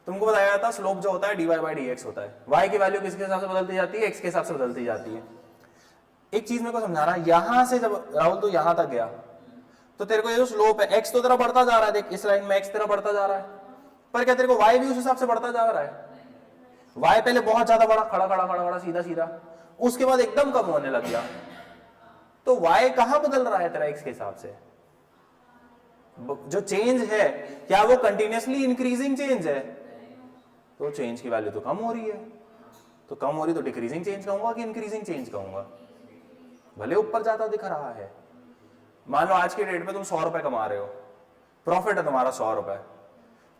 तुमको बताया था स्लोप जो होता है d y by d x होता है। वाई की वैल्यू किसके हिसाब से बदलती जाती है? एक्स के हिसाब से बदलती जाती है। एक चीज मेरे को समझाना, यहां से जब राहुल तू यहां तक गया तो तेरे को ये जो स्लोप है, एक्स तो तेरा बढ़ता जा रहा है, देख इस लाइन में एक्स तेरा बढ़ता जा रहा है, पर क्या तेरे को वाई भी उस हिसाब से बढ़ता जा रहा है? वाई पहले बहुत ज्यादा बड़ा, खड़ा खड़ा खड़ा खड़ा सीधा सीधा, उसके बाद एकदम कम होने लग गया। तो वाई कहां बदल रहा है तेरा एक्स के हिसाब से? जो चेंज है क्या वो कंटिन्यूअसली इंक्रीजिंग चेंज है? तो चेंज की वैल्यू तो कम हो रही है। तो कम हो रही तो डिक्रीजिंग चेंज कहूंगा कि इंक्रीजिंग चेंज कहूंगा? भले ऊपर जाता दिख रहा है। मान लो आज के डेट पे तुम 100 रुपए कमा रहे हो, प्रॉफिट है तुम्हारा 100 रुपए,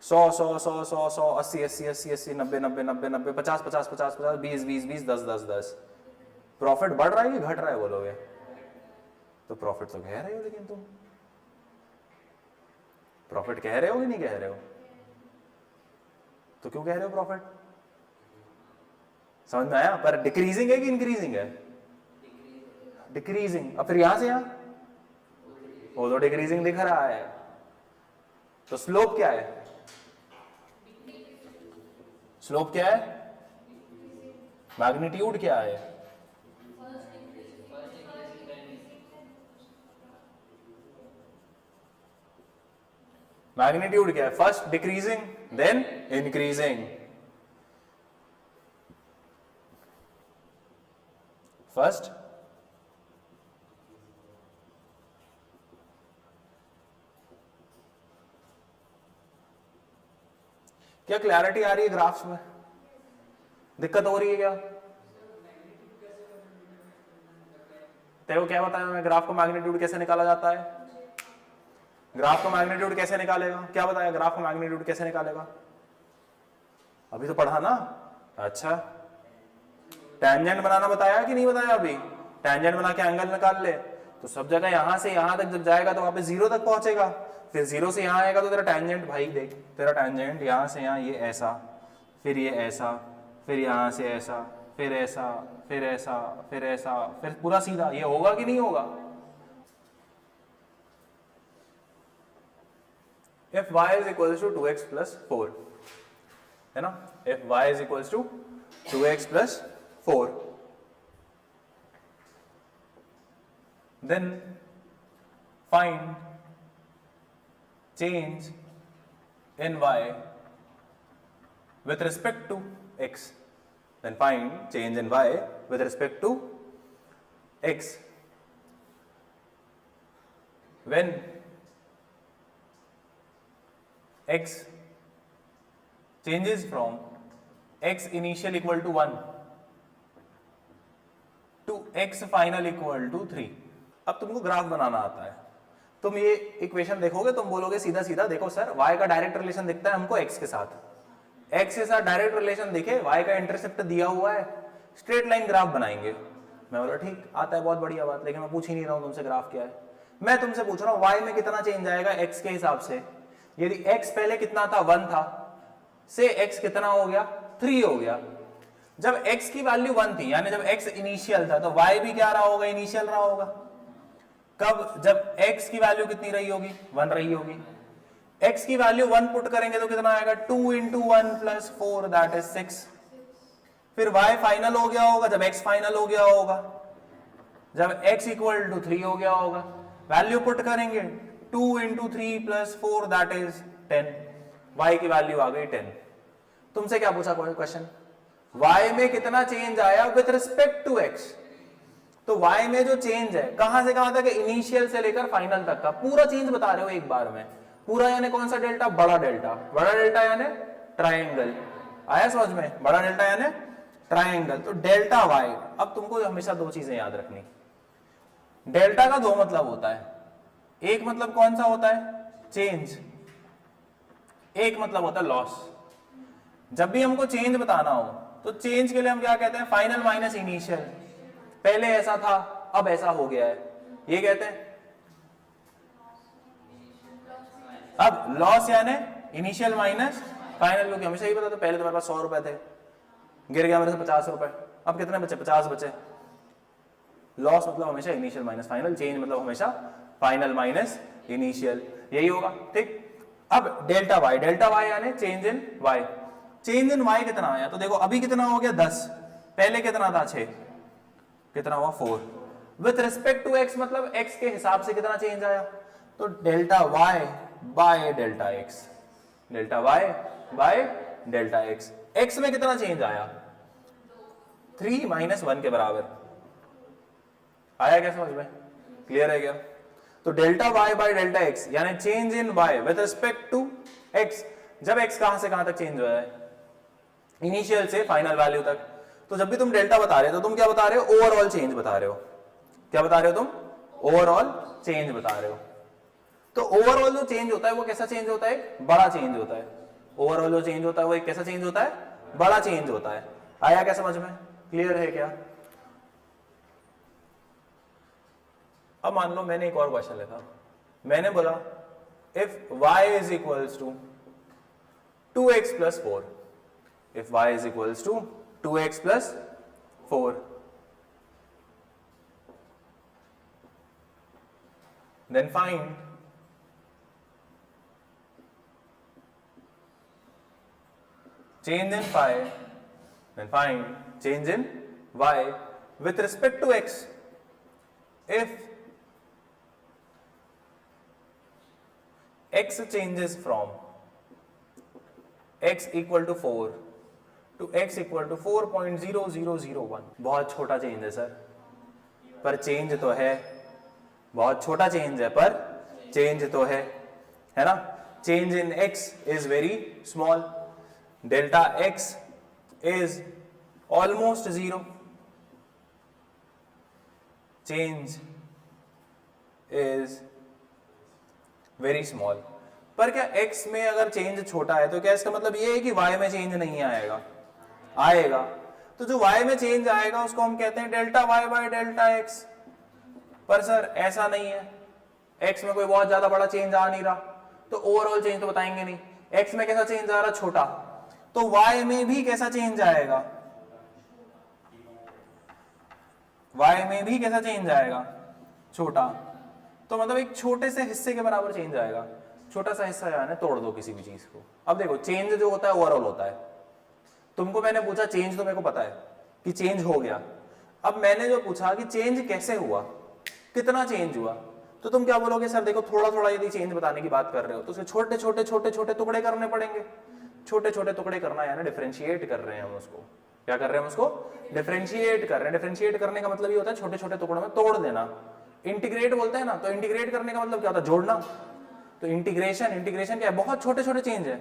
100 100 100 100 100 80 80 80 80 90 90 90 90 50 50 50 50 20 20 20 10 10 10। प्रॉफिट बढ़ रहा है कि घट रहा है बोलोगे? तो प्रॉफिट तो कह रहे हो, लेकिन तुम प्रॉफिट कह रहे हो कि नहीं कह रहे हो? तो क्यों कह रहे हो प्रॉफिट? समझ में आया? पर डिक्रीजिंग है कि इंक्रीजिंग है? डिक्रीजिंग। अब फिर यहां से यहां वो तो डिक्रीजिंग दिख रहा है। तो स्लोप क्या है? स्लोप क्या है? मैग्नीट्यूड क्या है? मैग्नीट्यूड क्या है? First decreasing then increasing. First क्या क्लैरिटी आ रही है ग्राफ्स में? दिक्कत हो रही है क्या? तेरे को क्या बताया मैं? ग्राफ का मैग्नीट्यूड कैसे निकाला जाता है? ग्राफ का मैग्नीट्यूड कैसे निकालेगा? क्या बताया? ग्राफ का मैग्नीट्यूड कैसे निकालेगा? अभी तो पढ़ा ना। अच्छा, टेंजेंट बनाना बताया कि नहीं बताया? अभी टेंजेंट बना के एंगल निकाल ले। तो सब जगह यहां से यहां तक जब जाएगा तो वहां पे 0 तक पहुंचेगा, फिर 0 से यहां आएगा तो तेरा टेंजेंट, भाई देख तेरा टेंजेंट यहां से यहां ये ऐसा, फिर ये ऐसा, फिर यहां से ऐसा, फिर ऐसा, फिर ऐसा, फिर ऐसा, फिर पूरा सीधा। ये होगा कि नहीं होगा? if y is equals to 2x plus 4 है ना, if y is equals to 2x plus 4 then find change in y with respect to x. Then find change in y with respect to x when x changes from x initial equal to 1 to x final equal to 3. अब तुमको graph बनाना आता है तुम ये equation देखोगे तुम बोलोगे सीधा सीधा देखो सर y का डायरेक्ट रिलेशन दिखता है हमको x के साथ, x के साथ डायरेक्ट रिलेशन दिखे, y का इंटरसेप्ट दिया हुआ है, स्ट्रेट लाइन ग्राफ बनाएंगे। मैं बोला ठीक आता है, बहुत बढ़िया बात, लेकिन मैं पूछ ही नहीं रहा हूं तुमसे ग्राफ क्या है, मैं तुमसे पूछ रहा हूं y में कितना चेंज आएगा x के हिसाब से। यदि x पहले कितना था 1 था, से x कितना हो गया 3 हो गया। जब x की वैल्यू 1 थी यानी जब x इनिशियल था तो y भी क्या रहा होगा, इनिशियल रहा होगा। कब, जब x की वैल्यू कितनी रही होगी 1 रही होगी। x की वैल्यू 1 पुट करेंगे तो कितना आएगा 2 इंटू 1 प्लस 4 दैट इज 6। फिर y फाइनल हो गया होगा जब x फाइनल हो गया होगा, जब x इक्वल टू 3 हो गया होगा, वैल्यू पुट करेंगे 2 into 3 plus 4 that is 10, y की वैल्यू आ गई 10। तुमसे क्या पूछा क्वेश्चन, y में कितना चेंज आया विथ रिस्पेक्ट टू x। तो y में जो चेंज है कहां से कहां तक, इनिशियल से लेकर फाइनल तक का पूरा चेंज बता रहे हो एक बार में। पूरा यानी कौन सा डेल्टा, बड़ा डेल्टा, बड़ा डेल्टा यानी ट्रायंगल, आया समझ में, बड़ा डेल्टा यानी ट्रायंगल। तो डेल्टा y, अब तुमको हमेशा दो चीजें याद रखनी, डेल्टा का दो मतलब होता है, एक मतलब कौन सा होता है चेंज, एक मतलब होता है लॉस। जब भी हमको चेंज बताना हो तो चेंज के लिए हम क्या कहते हैं, फाइनल माइनस इनिशियल, पहले ऐसा था अब ऐसा हो गया है, ये कहते हैं। अब लॉस यानी इनिशियल माइनस फाइनल, क्योंकि हमेशा ही पता था पहले तुम्हारे पास 100 रुपए थे, गिर गया मेरे से 50 रुपए, अब कितने बचे 50 बचे। लॉस मतलब हमेशा इनिशियल माइनस फाइनल, चेंज मतलब हमेशा फाइनल माइनस इनिशियल, यही होगा ठीक। अब डेल्टा y यानी change in y, change in y कितना आया, तो देखो अभी कितना हो गया 10, पहले कितना था 6, कितना हुआ 4। विथ रिस्पेक्ट टू x मतलब x के हिसाब से कितना चेंज आया, तो delta y by delta x, delta y by delta x। x में कितना चेंज आया 3 माइनस 1 के बराबर, आया क्या समझ में, क्लियर है क्या। तो delta y by delta x यानी change in y with respect to x। जब x कहां से कहां तक चेंज हुआ है, इनिशियल से फाइनल वैल्यू तक। तो जब भी तुम डेल्टा बता रहे हो तो तुम क्या बता रहे हो, ओवरऑल चेंज बता रहे हो। क्या बता रहे हो तुम, ओवरऑल चेंज बता रहे हो। तो ओवरऑल जो चेंज होता है वो कैसा चेंज होता है, बड़ा चेंज होता है। ओवरऑल जो चेंज होता है वो एक कैसा चेंज होता है, बड़ा चेंज होता है। आया क्या समझ में, क्लियर है क्या। अब मान लो मैंने एक और क्वेश्चन लिखा, मैंने बोला if y is equals to 2x plus 4, if y is equals to 2x plus 4, then find change in phi, then find change in y with respect to x. If x changes from x equal to 4 to x equal to 4.0001, बहुत छोटा change है sir, पर change तो है, बहुत छोटा change है पर चेंज तो है ना। Change in x is very small, delta x is almost 0, change is very small. पर क्या x में अगर चेंज छोटा है तो क्या इसका मतलब ये है कि y में चेंज नहीं आएगा, आएगा। तो जो y में चेंज आएगा उसको हम कहते हैं delta y by delta x। पर सर ऐसा नहीं है, x में कोई बहुत ज्यादा बड़ा चेंज आ नहीं रहा, तो ओवरऑल चेंज तो बताएंगे नहीं। x में कैसा चेंज आ रहा, छोटा, तो y में भी कैसा चेंज आएगा, y में भी कैसा चेंज आएगा, छोटा। तो मतलब एक छोटे से हिस्से के बराबर चेंज आएगा। छोटा सा हिस्सा यानी तोड़ दो किसी भी चीज को। अब देखो चेंज जो होता है ओवरऑल होता है। तुमको मैंने पूछा चेंज, तो मेरे को पता है कि चेंज हो गया। अब मैंने जो पूछा कि चेंज कैसे हुआ, कितना चेंज हुआ, तो तुम क्या बोलोगे, सर देखो थोड़ा थोड़ा यदि चेंज बताने की बात कर रहे हो तो उसके छोटे छोटे छोटे छोटे टुकड़े करने पड़ेंगे। छोटे छोटे टुकड़े करना यानी डिफरेंशिएट कर रहे हैं हम उसको। क्या कर रहे हैं हम उसको, डिफरेंशिएट कर रहे हैं। डिफरेंशिएट करने का मतलब ये होता है छोटे छोटे टुकड़ों में तोड़ देना। इंटीग्रेट बोलते हैं ना, तो इंटीग्रेट करने का मतलब क्या होता है, जोड़ना। तो इंटीग्रेशन क्या है, बहुत छोटे छोटे चेंज है।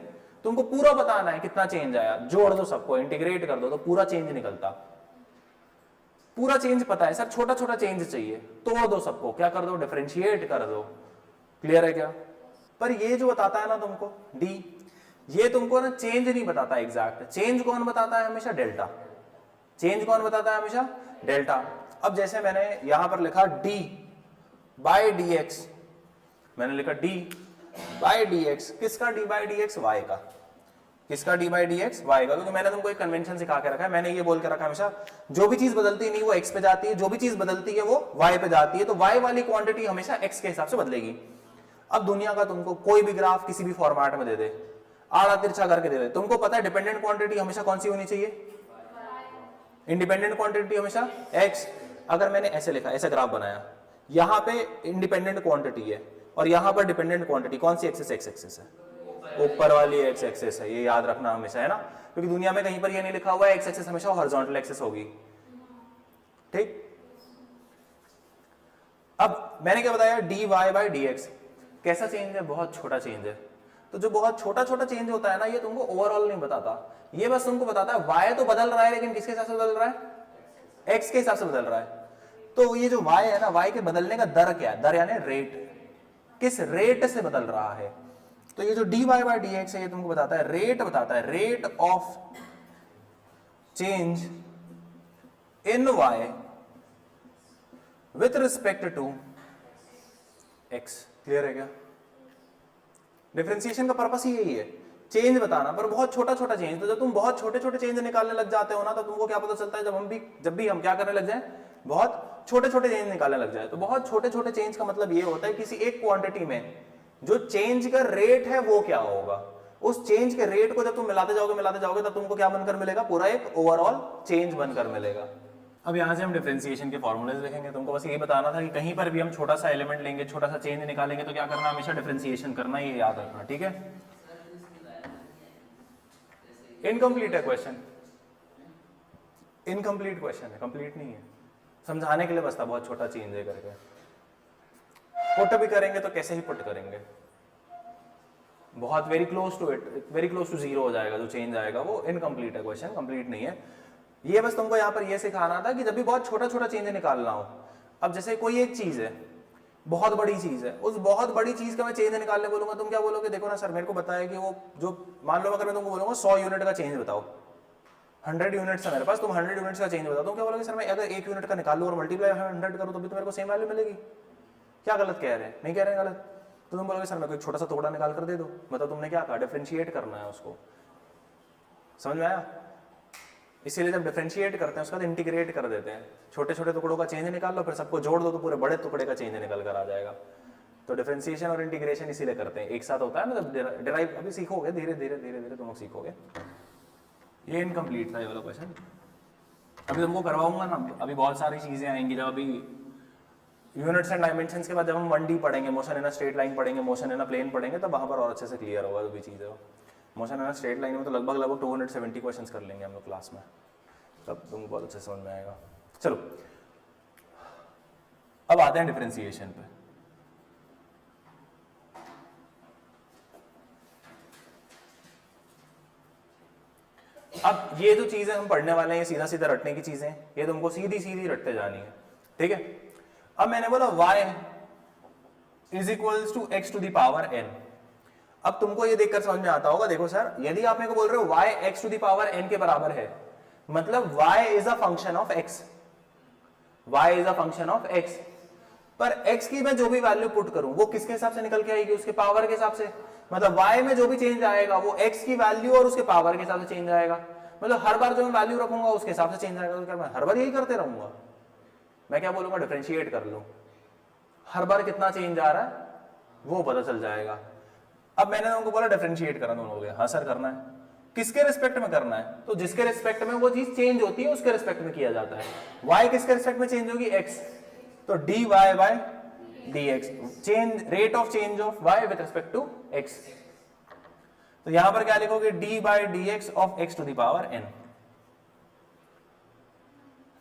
तुमको पूरा बताना है कितना चेंज आया, जोड़ दो सबको, इंटीग्रेट कर दो तो पूरा चेंज निकलता। पूरा चेंज पता है सर, छोटा छोटा चेंज चाहिए, तोड़ दो सबको, क्या कर दो, डिफरेंशिएट कर दो। क्लियर है क्या? पर ये जो बताता है ना तुमको डी, ये तुमको ना चेंज नहीं बताता एग्जैक्ट। चेंज कौन बताता है हमेशा? डेल्टा। चेंज कौन बताता है हमेशा? डेल्टा। अब जैसे मैंने यहां पर लिखा डी बाई डी एक्स, मैंने लिखा डी बाई डी एक्स, किसका d by d x? Y का। किसका d by d x? Y का। क्योंकि मैंने तुमको एक कन्वेंशन सिखा के रखा है, मैंने ये बोल के रखा है हमेशा जो भी चीज बदलती नहीं वो एक्स पे जाती है, जो भी चीज बदलती है वो वाई पे जाती है, तो वाई वाली क्वांटिटी हमेशा एक्स के हिसाब से बदलेगी। अब दुनिया का तुमको कोई भी ग्राफ किसी भी फॉर्मेट में दे दे, आड़ा तिरछा करके दे दे, तुमको पता है डिपेंडेंट क्वांटिटी हमेशा कौन सी होनी चाहिए? इंडिपेंडेंट क्वांटिटी हमेशा एक्स। अगर मैंने ऐसे लिखा, ऐसे ग्राफ बनाया, यहां पे इंडिपेंडेंट क्वांटिटी है और यहां पर डिपेंडेंट क्वांटिटी, कौन सी एक्सिस? एक्स एक्सिस है, ऊपर वाली एक्स एक्सिस है, ये याद रखना हमेशा, है ना? क्योंकि दुनिया में कहीं पर ये नहीं लिखा हुआ है एक्स एक्सिस हमेशा हॉरिजॉन्टल एक्सिस होगी। ठीक, अब मैंने क्या बताया? D y by d x. कैसा चेंज है? बहुत छोटा चेंज है। तो जो बहुत छोटा छोटा चेंज होता है ना, ये तुमको ओवरऑल नहीं बताता, ये बस तुमको बताता है वाई तो बदल रहा है, लेकिन किसके हिसाब से बदल रहा है? एक्स के हिसाब से बदल रहा है। तो ये जो वाई है ना, वाई के बदलने का दर क्या है? दर यानी रेट, किस रेट से बदल रहा है। तो ये जो d y by d x है, ये तुमको बताता है रेट, बताता है rate of change in y with respect to x. Clear है क्या? डिफरेंशिएशन का पर्पस ही यही है, चेंज बताना, पर बहुत छोटा छोटा चेंज। तो जब तुम बहुत छोटे छोटे चेंज निकालने लग जाते हो ना, तो तुमको क्या पता चलता है? जब भी हम क्या करने लग जाए? बहुत छोटे छोटे चेंज निकालने लग जाए। तो बहुत छोटे छोटे चेंज का मतलब ये होता है किसी एक क्वांटिटी में जो चेंज का रेट है वो क्या होगा, उस चेंज के रेट को जब तुम मिलाते जाओगे तब तुमको क्या बनकर मिलेगा? पूरा एक ओवरऑल चेंज बनकर मिलेगा। अब यहां से हम डिफरेंशिएशन के फॉर्मूलेज देखेंगे। तुमको बस ये बताना था कि कहीं पर भी हम छोटा सा एलिमेंट लेंगे, छोटा सा चेंज निकालेंगे, तो क्या करना? हमेशा डिफरेंशिएशन करना, ये याद रखना, ठीक है? इनकम्प्लीट है क्वेश्चन, इनकम्प्लीट क्वेश्चन है, कंप्लीट नहीं है। समझाने के लिए बस था, बहुत छोटा चेंज है करके। पुट भी करेंगे तो कैसे ही पुट करेंगे, बहुत very close to it, very close to zero हो जाएगा जो चेंज आएगा, वो इनकम्प्लीट है क्वेश्चन, कंप्लीट नहीं है। ये बस तुमको यहाँ पर ये सिखाना था कि जब भी बहुत छोटा छोटा चेंज निकालना हो, अब जैसे कोई एक चीज है, बहुत बड़ी चीज है, उस बहुत बड़ी चीज का मैं चेंज निकालने बोलूंगा, तुम क्या बोलोगे? देखो ना सर, मेरे को बताया कि वो जो, मान लो अगर मैं तुमको बोलूंगा 100 यूनिट का चेंज बताओ, 100 यूनिट्स है मेरे पास, तुम 100 यूनिट्स का चेंज बताओ, तुम क्या बोलोगे? सर मैं अगर 1 यूनिट का निकालूं और मल्टीप्लाई 100 करूं तो भी तो मेरे को सेम वैल्यू मिलेगी। क्या गलत कह रहे हैं? नहीं कह रहे हैं गलत। तो तुम बोलोगे सर मेरे को एक छोटा सा टुकड़ा निकाल कर दे दो, मतलब तुमने क्या कहा? डिफरेंशिएट करना है उसको। समझ में आया? इसीलिए जब डिफरेंशिएट करते हैं उसके बाद इंटीग्रेट कर देते हैं, छोटे छोटे टुकड़ों का चेंज निकाल लो, फिर सबको जोड़ दो तो पूरे बड़े टुकड़े का चेंज निकल कर आ जाएगा। तो डिफरेंशिएशन और इंटीग्रेशन इसीलिए करते हैं, एक साथ होता है ना। जब डिराइव अभी सीखोगे, धीरे धीरे धीरे धीरे तुम सीखोगे। ये इनकम्प्लीट था ये वाला क्वेश्चन, अभी तुमको करवाऊंगा ना। अभी बहुत सारी चीजें आएंगी, जब अभी यूनिट्स एंड डायमेंशंस के बाद जब हम 1D पढ़ेंगे, motion in a straight line पढ़ेंगे, मोशन इन अ प्लेन पढ़ेंगे, तब वहां पर और अच्छे से क्लियर होगा जो भी चीज़ है। Motion in a straight line में तो लगभग 270 क्वेश्चंस कर लेंगे हम लोग क्लास में, तब तुमको बहुत अच्छे समझ में आएगा। चलो अब आते हैं डिफरेंशिएशन पे। अब ये जो चीजें हम पढ़ने वाले हैं, ये सीधा सीधा रटने की चीजें, ये तुमको सीधी सीधी रटते जानी है, ठीक है? अब मैंने बोला y is equals to x to the power n। अब तुमको ये देखकर समझ में आता होगा, देखो सर, यदि आप मेरे को बोल रहे हो y x to the power n के बराबर है, मतलब y is a function of x, y is a function of x। पर x की मैं जो भी वैल्यू पुट करूं वो किसके हिसाब से निकल के आएगी? उसके पावर के हिसाब से। मतलब y में जो भी चेंज आएगा वो x की वैल्यू और उसके पावर के हिसाब से चेंज आएगा। मतलब हर बार जो मैं वैल्यू रखूंगा उसके हिसाब से चेंज आएगा। तो क्या मैं हर बार यही करते रहूंगा? मैं क्या बोलूंगा? डिफरेंशिएट कर लो, हर बार कितना चेंज आ रहा है वो पता चल जाएगा। अब मैंने उनको बोला डिफरेंशिएट करना, दोनों हो गया। हाँ सर करना है, किसके रिस्पेक्ट में करना है? तो जिसके रिस्पेक्ट में वो चीज चेंज होती है उसके रिस्पेक्ट में किया जाता है। y किसके रिस्पेक्ट में चेंज होगी? x, तो dy by dx, change rate of change of y with respect to x। तो यहां पर क्या लिखोगे? d by dx of x to the power n।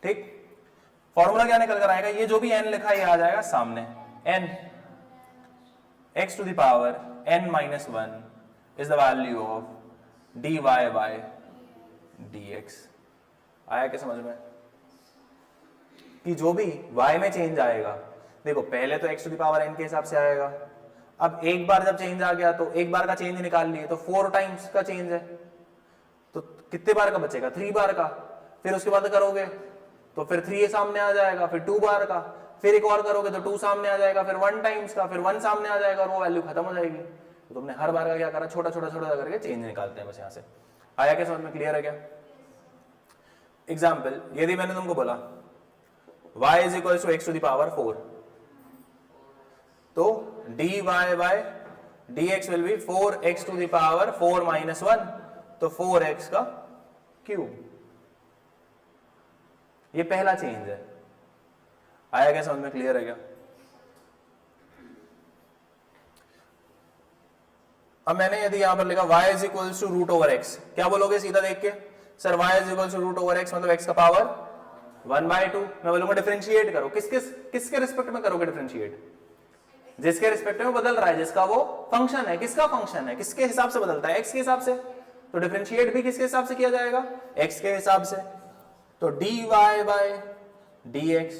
ठीक, फॉर्मूला क्या निकल कर आएगा? ये जो भी n लिखा है ये आ जाएगा सामने, n x to the power n minus 1 is the value of dy by dx। आया क्या समझ में? कि जो भी y में चेंज आएगा, देखो पहले तो x to the power n के हिसाब से आएगा अब एक बार जब चेंज आ गया तो एक बार का चेंज निकाल लिए तो 4 टाइम्स का चेंज है, तो कितने बार का बचेगा? 3 बार का। फिर उसके बाद करोगे तो फिर 3 सामने आ जाएगा, फिर 2 बार का, फिर एक और करोगे तो 2 सामने आ जाएगा, फिर 1 टाइम्स का, फिर 1 सामने आ जाएगा और वो वैल्यू खत्म हो जाएगी। तो तुमने हर बार का क्या करा? छोटा छोटा छोटा करके चेंज निकालते हैं बस। यहां से आया क्या समझ में? क्लियर है क्या? एग्जाम्पल, यदि मैंने तुमको बोला y is equal to x to the power 4, तो dy by dx will be 4x to the power 4 minus 1, तो 4x का क्यूब। ये पहला चेंज है। आया क्या समझ में? क्लियर है क्या? अब मैंने यदि यहां पर लिखा y is equal to root over x, क्या बोलोगे सीधा देख के? Sir y is equal to root over x मतलब x का पावर 1/2। मैं बोलूंगा डिफरेंशिएट करो। किसके रिस्पेक्ट में करोगे डिफरेंशिएट? जिसके रिस्पेक्ट में बदल रहा है, जिसका वो फंक्शन है। किसका फंक्शन है? किसके हिसाब से बदलता है? x के हिसाब से। तो डिफरेंशिएट भी किसके हिसाब से किया जाएगा? x के हिसाब से। तो dy by dx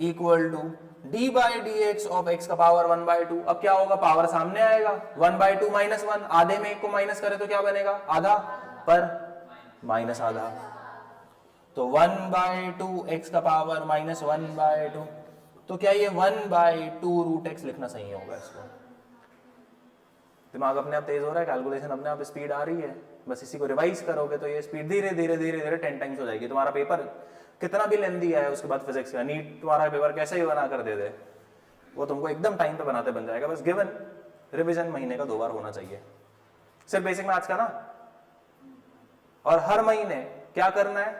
equal to d by dx of x का पावर 1/2। अब क्या होगा? पावर सामने आएगा, 1/2 माइनस 1, आधे में एक को माइनस करे तो क्या बनेगा? आधा, पर माइनस आधा, तो 1/2 x का पावर माइनस 1/2। तो क्या ये 1/2 रूट x लिखना सही होगा? इसको दिमाग अपने आप तेज हो रहा है, कैलकुलेशन अपने आप स्पीड आ रही है। बस इसी को रिवाइज करोगे तो ये स्पीड धीरे धीरे धीरे धीरे 10 टाइम्स हो जाएगी। तुम्हारा पेपर कितना भी लेंदी है उसके बाद फिजिक्स का, नीट तुम्हारा पेपर कैसे ही बना कर दे दे, वो तुमको एकदम टाइम पे बनाते बन जाएगा। बस गिवन रिवीजन महीने का 2 बार होना चाहिए, सिर्फ बेसिक मैथ्स का ना। और हर महीने क्या करना है?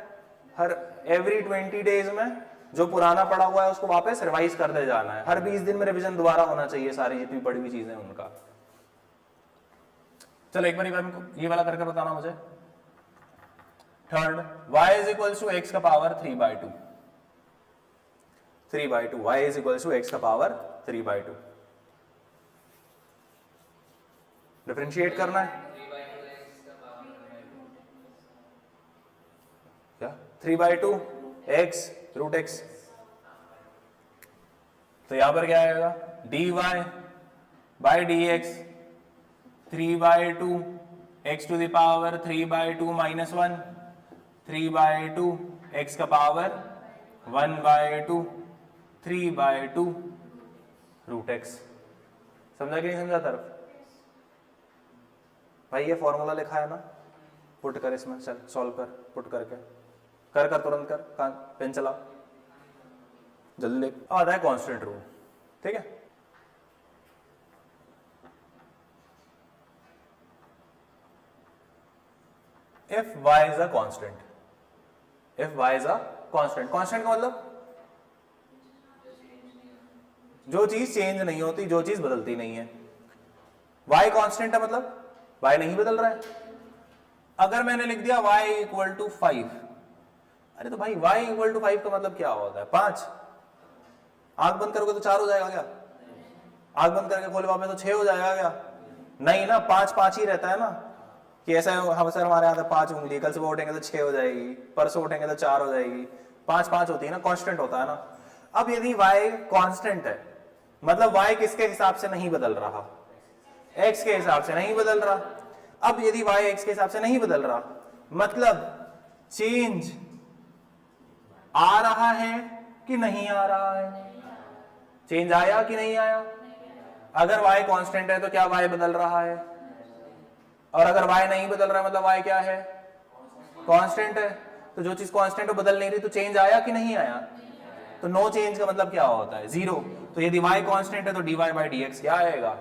हर एवरी 20 डेज में जो पुराना पड़ा हुआ है उसको वापस रिवाइज करते जाना है। हर 20 दिन में रिवीजन दोबारा होना चाहिए सारी जितनी पड़ी हुई चीजें उनका। चलो एक बार ये वाला करके बताना मुझे। Third, y is equal to x का power 3/2। 3/2 y is equal to x का पावर 3/2। डिफरेंशिएट करना है क्या? 3/2 x रूट x। तो यहां पर क्या आएगा? dy by dx 3/2 x to the power 3/2 minus 1, 3/2 x का पावर 1/2 3/2 रूट x। समझा कि नहीं समझा तरफ? भाई ये फॉर्मूला लिखा है ना, पुट कर इसमें, चल सॉल्व कर, पुट करके कर तुरंत कर, पेन चला जल्दी। आता है कांस्टेंट रूल, ठीक है। If y is a constant, if y is a constant, constant का मतलब जो चीज चेंज नहीं होती, जो चीज बदलती नहीं है। y कांस्टेंट है मतलब y नहीं बदल रहा है। अगर मैंने लिख दिया y इक्वल टू 5, अरे तो भाई y इक्वल टू 5 का मतलब क्या होता है? 5। आंख बंद करोगे तो 4 हो जाएगा क्या? आंख बंद करके खोले वापस तो 6 हो जाएगा क्या? नहीं ना, 5 ही रहता है ना। कि ऐसा हम सर हमारे यहाँ 5 उंगली, कल सुबह उठेंगे तो 6 हो जाएगी, परसों उठेंगे तो 4 हो जाएगी, 5 होती है ना, कांस्टेंट होता है ना। अब यदि y कांस्टेंट है मतलब y किसके हिसाब से नहीं बदल रहा? x के हिसाब से नहीं बदल रहा। अब यदि y x के हिसाब से नहीं बदल रहा मतलब चेंज आ रहा है कि नहीं आ रहा है? चेंज आया कि नहीं आया? अगर y कांस्टेंट है तो क्या y बदल रहा है? और अगर y नहीं बदल रहा मतलब y क्या है? कांस्टेंट है। तो जो चीज कांस्टेंट है बदल नहीं रही तो चेंज आया कि नहीं आया? तो नो चेंज का मतलब क्या होता है? 0। तो यदि y कांस्टेंट है तो dy बाई dx क्या आएगा?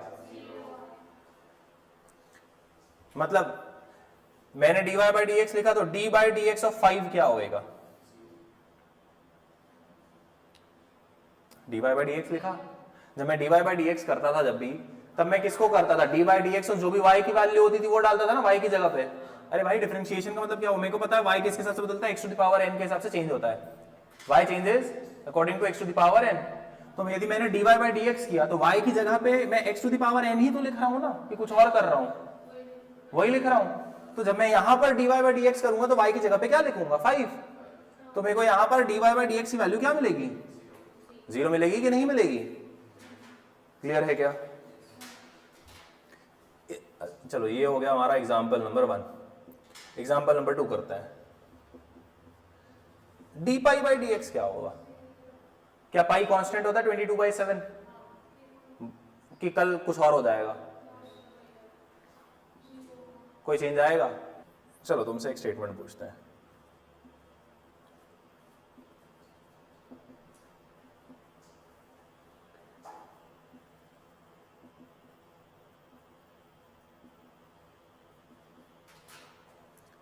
मतलब मैंने dy बाई dx लिखा तो d बाई dx ऑफ 5 क्या होएगा? dy बाई dx लिखा। जब मैं dy बाई dx करता था जब भी, तब मैं किसको करता था? d बाई dx और जो भी y की वैल्यू होती थी वो डालता था ना y की जगह पे। अरे भाई डिफरेंशिएशन का मतलब क्या हो? मेरे को पता है y किसके हिसाब से बदलता है? x to the power n के हिसाब से चेंज होता है। y changes according to x to the power n। तो यदि मैंने dy बाई dx किया तो y की जगह पे मैं x to the power n ही तो लिख रहा हूं ना, कि कुछ और कर रहा हूं? वही लिख रहा हूं। तो जब मैं यहां पर dy बाई dx करूंगा तो y की जगह पे क्या लिखूंगा? 5। तो मेरे को यहां पर dy बाई dx की वैल्यू क्या मिलेगी? 0 मिलेगी कि नहीं मिलेगी? क्लियर है क्या? चलो ये हो गया हमारा एग्जाम्पल नंबर 1। एग्जाम्पल नंबर 2 करते हैं। D pi by d x क्या होगा? क्या पाई कांस्टेंट होता है 22/7 कि कल कुछ और हो जाएगा? कोई चेंज आएगा? चलो तुमसे एक स्टेटमेंट पूछते हैं।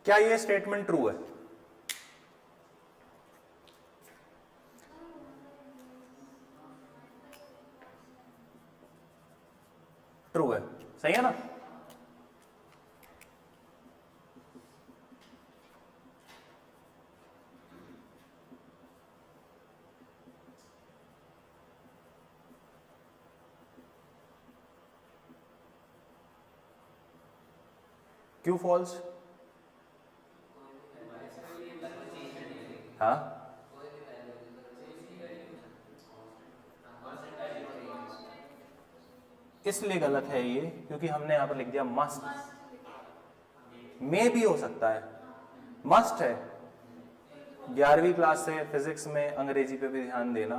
क्या ये स्टेटमेंट ट्रू है? ट्रू है, सही है ना? क्यों फॉल्स? हाँ, इसलिए गलत है ये क्योंकि हमने यहां पर लिख दिया मस्ट। मे भी हो सकता है, मस्ट है। 11वीं क्लास से फिजिक्स में अंग्रेजी पे भी ध्यान देना,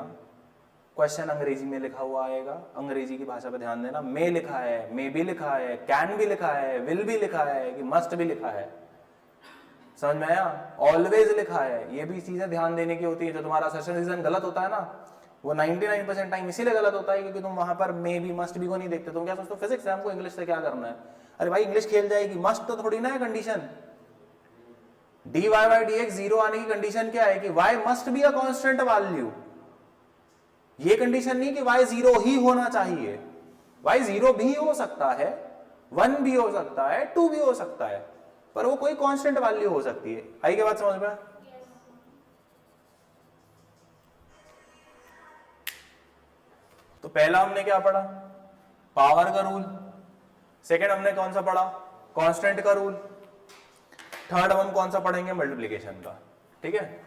क्वेश्चन अंग्रेजी में लिखा हुआ आएगा, अंग्रेजी की भाषा पे ध्यान देना। मे लिखा है, मे भी लिखा है, कैन भी लिखा है, विल भी लिखा है, कि मस्ट भी लिखा है। समझ में आया? ऑलवेज लिखा है। ये भी चीजें ध्यान देने की होती है। जो तुम्हारा असर्शन रीजन गलत होता है ना, वो 99% टाइम इसीलिए गलत होता है क्योंकि तुम वहां पर मे भी मस्ट भी को नहीं देखते। तुम क्या सोचते हो फिजिक्स है, हमको इंग्लिश से क्या करना है? अरे भाई इंग्लिश खेल जाएगी, मस्ट तो थोड़ी ना है condition. dy by dx zero आने की कंडीशन क्या है? कि y must be a constant value. ये कंडीशन नहीं कि y जीरो ही होना चाहिए। y जीरो भी हो सकता है, 1 भी हो सकता है, 2 भी हो सकता है, पर वो कोई कांस्टेंट वैल्यू हो सकती है। आई के बात समझ में? तो पहला हमने क्या पढ़ा? पावर का रूल। सेकंड हमने कौन सा पढ़ा? कांस्टेंट का रूल। थर्ड हम कौन सा पढ़ेंगे? मल्टीप्लिकेशन का। ठीक है,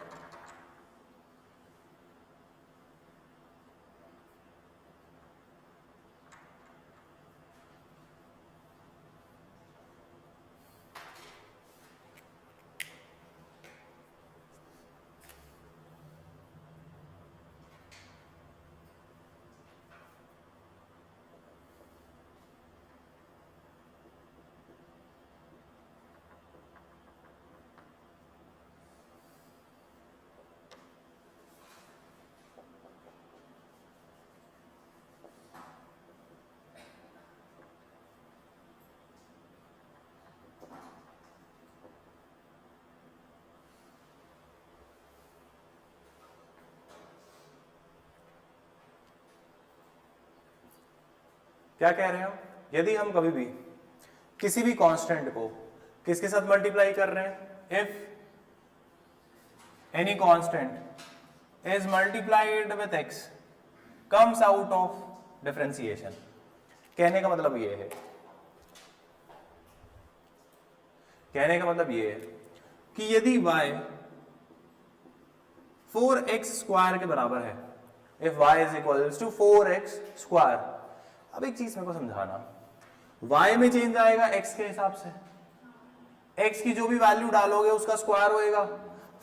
क्या कह रहे हो? यदि हम कभी भी किसी भी कांस्टेंट को किसके साथ मल्टीप्लाई कर रहे हैं, if any constant is multiplied with x comes out of differentiation. कहने का मतलब ये है, कहने का मतलब ये है कि यदि y 4x स्क्वायर के बराबर है, if y is equal to 4x square. अब एक चीज मेरे को समझाना, y में चेंज आएगा x के हिसाब से, x की जो भी वैल्यू डालोगे उसका स्क्वायर होएगा,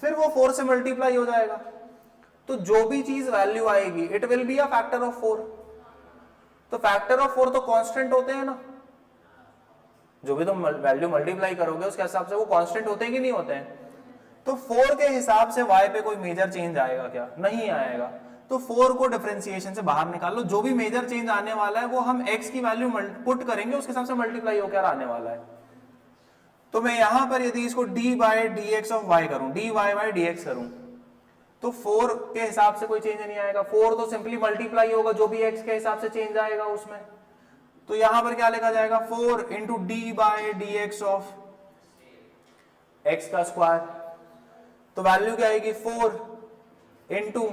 फिर वो 4 से मल्टीप्लाई हो जाएगा। तो जो भी चीज वैल्यू आएगी it will be a factor of 4। तो फैक्टर ऑफ 4 तो कांस्टेंट होते हैं ना, जो भी तुम वैल्यू मल्टीप्लाई करोगे उसके हिसाब से वो कांस्टेंट होते हैं कि नहीं होते हैं? तो 4 के हिसाब से y पे कोई मेजर चेंज आएगा क्या? नहीं आएगा। तो 4 को डिफरेंशिएशन से बाहर निकाल लो, जो भी मेजर चेंज आने वाला है वो हम x की वैल्यू पुट करेंगे, उसके हिसाब से मल्टीप्लाई होकर आने वाला है। तो मैं यहां पर यदि इसको dy by dx of y करूं, dy बाई dx करूं, तो 4 के हिसाब से कोई चेंज नहीं आएगा। 4 तो सिंपली मल्टीप्लाई होगा जो भी x के हिसाब से चेंज आएगा उसमें। तो यहां पर क्या लिखा जाएगा? 4 into d by d x of x का स्क्वायर। तो वैल्यू क्या आएगी? 4 into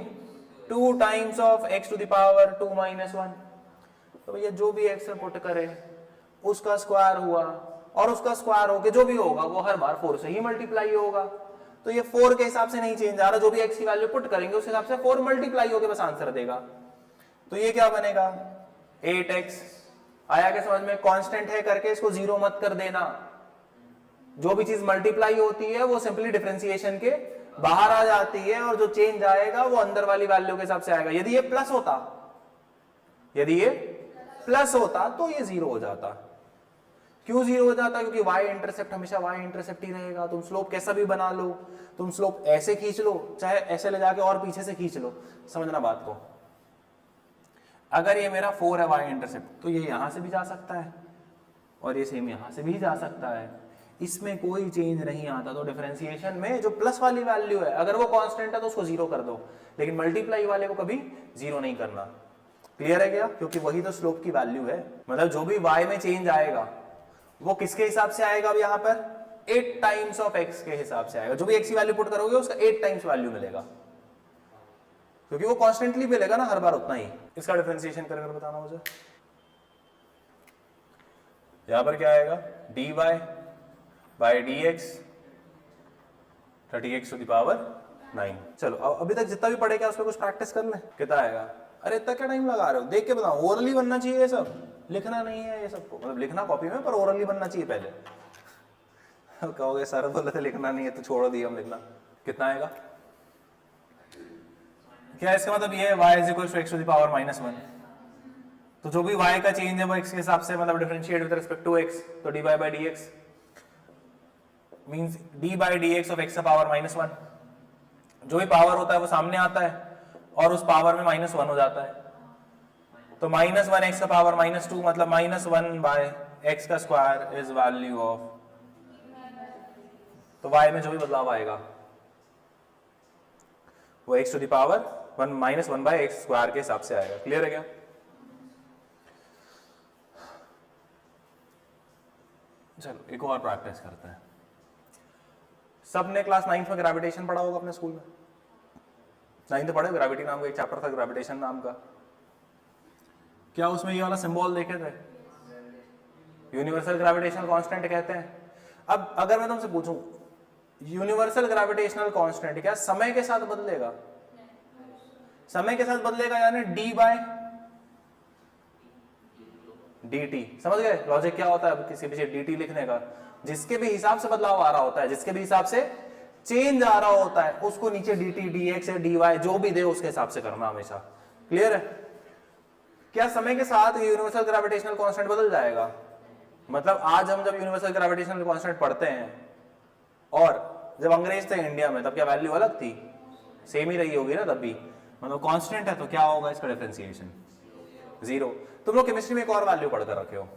2 times of x to the power 2 minus 1। तो भैया जो भी एक्स में पुट करे उसका स्क्वायर हुआ, और उसका स्क्वायर होके जो भी होगा वो हर बार 4 से ही मल्टीप्लाई होगा। तो ये 4 के हिसाब से नहीं चेंज आ रहा, जो भी एक्स की वैल्यू पुट करेंगे उस हिसाब से 4 मल्टीप्लाई होके बस आंसर देगा। तो ये क्या बनेगा? 8x आया क्या समझ में? कांस्टेंट है करके इसको जीरो मत कर देना। जो भी चीज मल्टीप्लाई होती है वो सिंपली डिफरेंशिएशन के बाहर आ जाती है, और जो चेंज आएगा वो अंदर वाली वैल्यू के हिसाब से आएगा। यदि ये प्लस होता, यदि ये प्लस होता तो ये जीरो हो जाता। क्यों जीरो हो जाता? क्योंकि y इंटरसेप्ट हमेशा y इंटरसेप्ट ही रहेगा। तुम स्लोप कैसा भी बना लो, तुम स्लोप ऐसे खींच लो, चाहे ऐसे ले जाके और पीछे से खींच लो, समझना बात को। अगर ये मेरा 4 है y इंटरसेप्ट, तो ये यहां से भी जा सकता है और ये सेम यहां से भी जा सकता है, इसमें कोई चेंज नहीं आता। तो डिफरेंशिएशन में जो प्लस वाली वैल्यू है, अगर वो कांस्टेंट है तो उसको जीरो कर दो, लेकिन मल्टीप्लाई वाले को कभी जीरो नहीं करना। क्लियर है क्या? क्योंकि वही तो स्लोप की वैल्यू है। मतलब जो भी y में चेंज आएगा वो किसके हिसाब से आएगा? अब यहां पर 8 टाइम्स ऑफ x के हिसाब से आएगा। जो भी x की वैल्यू पुट करोगे उसका 8 टाइम्स वैल्यू मिलेगा, क्योंकि वो कॉन्स्टेंटली मिलेगा ना हर बार उतना ही। इसका डिफरेंशिएशन कर बताना मुझे। यहां पर क्या आएगा? dy by dx 30x to the power 9। चलो अभी तक जितना भी पढ़े क्या उसमें कुछ प्रैक्टिस कर ले। कितना आएगा? अरे इतना क्या टाइम लगा रहे हो? देख के बताओ। ओरली बनना चाहिए ये सब, लिखना नहीं है ये सबको। मतलब लिखना कॉपी में, पर ओरली बनना चाहिए पहले। कहोगे सर बोले थे लिखना नहीं है तो छोड़ो दिया हम लिखना। कितना आएगा? क्या इसका मतलब ये y is equal to x to the power -1। तो जो भी y का चेंज है वो x के हिसाब से मतलब differentiate with respect to x, तो dy by dx means d by dx of x का पावर -1। जो भी पावर होता है वो सामने आता है और उस पावर में -1 हो जाता है। तो -1 x का पावर -2 मतलब -1 बाय x का स्क्वायर इज वैल्यू ऑफ। तो y में जो भी बदलाव आएगा वो x to the power -1 by x square के हिसाब से आएगा। क्लियर है क्या? चलो एक और प्रैक्टिस करते हैं। सबने क्लास 9th में ग्रेविटेशन पढ़ा होगा अपने स्कूल में। 9th पढ़े? ग्रेविटी नाम का एक चैप्टर था, ग्रेविटेशन नाम का। क्या उसमें ये वाला सिंबल देखे थे? यूनिवर्सल ग्रेविटेशनल कांस्टेंट कहते हैं। अब अगर मैं तुमसे पूछूं यूनिवर्सल ग्रेविटेशनल कांस्टेंट क्या समय के साथ बदलेगा? समय के साथ बदलेगा, यानी d बाय dt। समझ गए लॉजिक क्या होता है किसी पीछे dt लिखने का? जिसके भी हिसाब से बदलाव आ रहा होता है, जिसके भी हिसाब से चेंज आ रहा होता है, उसको नीचे dt dx या dy जो भी दे उसके हिसाब से करना हमेशा। क्लियर है? क्या समय के साथ यूनिवर्सल ग्रेविटेशनल कांस्टेंट बदल जाएगा? मतलब आज हम जब यूनिवर्सल ग्रेविटेशनल कांस्टेंट पढ़ते हैं और जब अंग्रेज थे इंडिया में तब क्या वैल्यू अलग थी? सेम ही रही होगी ना तब भी। मतलब कांस्टेंट है तो क्या होगा इसका डिफरेंशिएशन? जीरो। तुम लोग केमिस्ट्री में एक और वैल्यू पढ़कर रखे हो,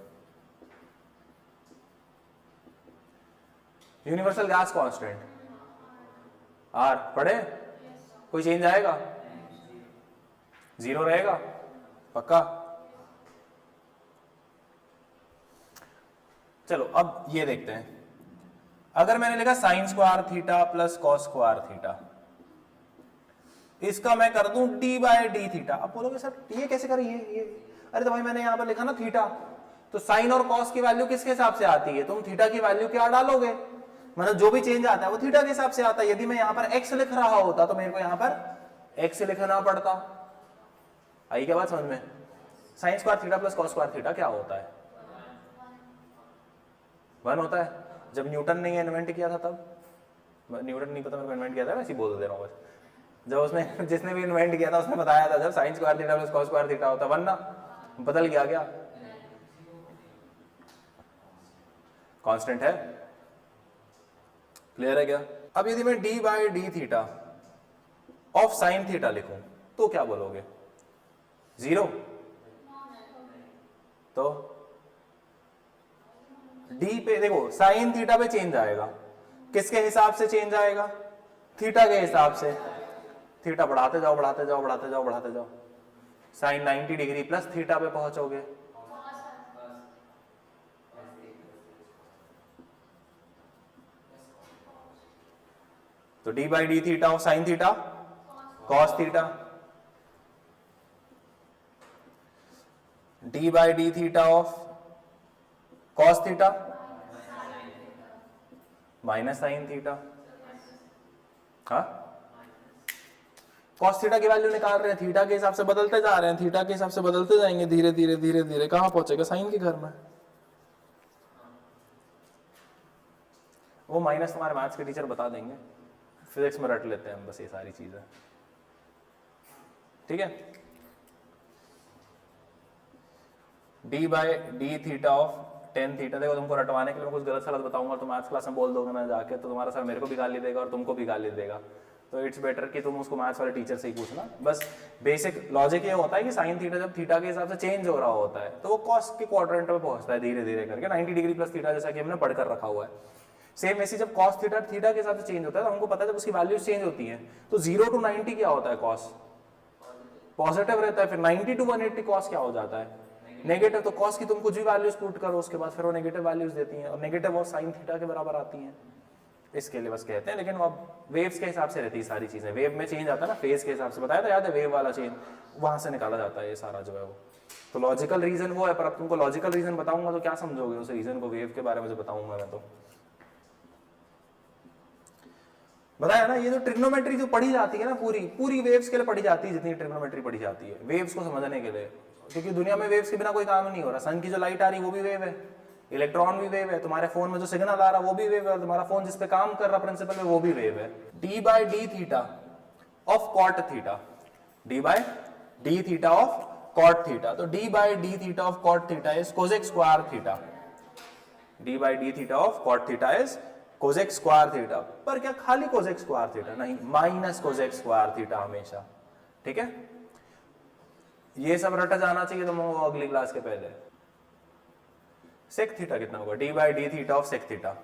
यूनिवर्सल गैस कांस्टेंट आर। पढ़े? कोई चेंज आएगा? जीरो रहेगा पक्का? चलो अब ये देखते हैं। अगर मैंने लिखा sine square theta plus cos square theta, इसका मैं कर दूं d बाय डी थीटा। अब बोलोगे सर ये कैसे करें? ये अरे तो भाई मैंने यहां पर लिखा ना थीटा, तो साइन और कॉस की वैल्यू किसके हिसाब से आती है? तुम थीटा की वैल्यू क्या डालोगे? मतलब जो भी चेंज आता है वो थीटा के हिसाब से आता है। यदि मैं यहां पर x लिख रहा होता तो मेरे को यहां पर x लिखना पड़ता। आई क्या बात समझ में? Sine square theta plus cos square theta क्या होता है? 1 होता है। जब न्यूटन ने इन्वेंट किया था तब, न्यूटन नहीं पता मेरे को इन्वेंट किया था, वैसे ही बोल दे रहा हूँ बस। जब उसने जिसने भी इन्वेंट किया था उसने बताया था जब sine square theta plus cos square theta होता 1 ना। बदल गया क्या? कांस्टेंट है। क्लियर है क्या? अब यदि मैं d by d theta of sine theta लिखूं तो क्या बोलोगे? जीरो। तो d पे देखो साइन थीटा पे चेंज आएगा, किसके हिसाब से चेंज आएगा? थीटा के हिसाब से। थीटा बढ़ाते जाओ बढ़ाते जाओ बढ़ाते जाओ बढ़ाते जाओ, साइन 90 डिग्री प्लस थीटा पे पहुंचोगे। तो d by d theta of sine theta cos theta, d by d theta of cos theta minus sine theta. हाँ कॉस थीटा की वैल्यू निकाल रहे हैं, थीटा के हिसाब से बदलते जा रहे हैं, थीटा के हिसाब से बदलते जाएंगे धीरे धीरे धीरे धीरे, कहां पहुंचेगा साइन के घर में। वो माइनस तुम्हारे मैथ्स के टीचर बता देंगे, फिजिक्स में रट लेते हैं हम बस ये सारी चीजें, ठीक है। D by d theta of tan theta, देखो तुमको रटवाने के लिए मैं कुछ गलत सलत बताऊंगा तो मैथ्स क्लास में बोल दोगे ना जाके, तो तुम्हारा सर मेरे को भी गाली देगा और तुमको भी गाली देगा, तो इट्स बेटर कि तुम उसको मैथ्स वाले टीचर से ही पूछना। बस बेसिक लॉजिक ये होता है कि साइन थीटा जब थीटा के हिसाब से चेंज हो रहा होता है तो वो कॉस के क्वाड्रेंट में पहुंचता है धीरे धीरे करके 90 डिग्री प्लस थीटा, जैसा कि हमने पढ़कर रखा हुआ है। सेम ऐसी जब कॉस थीटा थीटा के हिसाब से चेंज होता है तो हमको पता है जब उसकी वैल्यूज चेंज होती है तो 0 to 90 क्या होता है, कॉस पॉजिटिव रहता है, फिर 90 to 180 कॉस क्या हो जाता है, नेगेटिव। तो कॉस की तुम कुछ भी वैल्यूज पुट करो उसके बाद फिर वो नेगेटिव वैल्यूज देती हैं, और नेगेटिव और साइन थीटा के बराबर आती हैं, इसके लिए बस कहते हैं। लेकिन वो अब वेव्स के हिसाब से रहती है सारी चीजें, वेव में चेंज आता है ना फेज के हिसाब से, बताया था याद है, वेव वाला चेंज वहां से निकाला जाता है ये सारा जो है वो। तो लॉजिकल रीजन वो है, पर अब तुमको लॉजिकल रीजन बताऊंगा तो क्या समझोगे उस रीजन को, वेव के बारे में जो बताऊंगा मैं तो बताया ना। ये जो ट्रिग्नोमेट्री जो पढ़ी जाती है ना पूरी पूरी वेव्स के लिए पढ़ी जाती है, जितनी ट्रिग्नोमेट्री पढ़ी जाती है वेव्स को समझने के लिए, क्योंकि दुनिया में वेव्स के बिना कोई काम नहीं हो रहा। सन की जो लाइट आ रही है वो भी वेव है, इलेक्ट्रॉन भी वेव है, तुम्हारे फोन में जो सिग्नल आ रहा है वो भी वेव है, और तुम्हारा फोन जिस पे काम कर रहा प्रिंसिपल में वो भी वेव है। D by d theta of cot theta, d by d theta of cot theta, तो d by d theta of cot theta is cosec square theta, d by d theta of cot theta is cosec square theta. पर क्या खाली cosec square theta नहीं, minus cosec square theta हमेशा, ठीक है। ये सब रटा जाना चाहिए तुमको अगली क्लास के पहले। सेक थीटा कितना होगा, d by d theta of sec theta,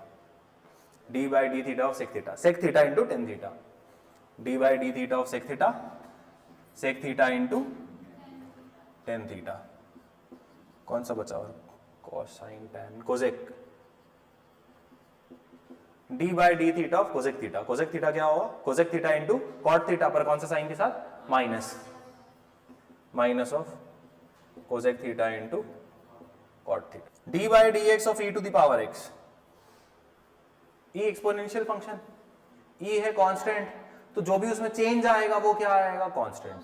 d by d theta of sec theta, sec theta into tan theta, d by d theta of sec theta, sec theta into tan theta. कौन सा बचा और cosine tan cosec, d by d theta of cosec theta, cosec theta क्या होगा, cosec theta into cot theta, पर कौन सा sign के साथ, minus, minus of cosec theta into cot theta. D by d x of e to the power x, e exponential function, e है constant, तो जो भी उसमें चेंज आएगा वो क्या आएगा, कांस्टेंट।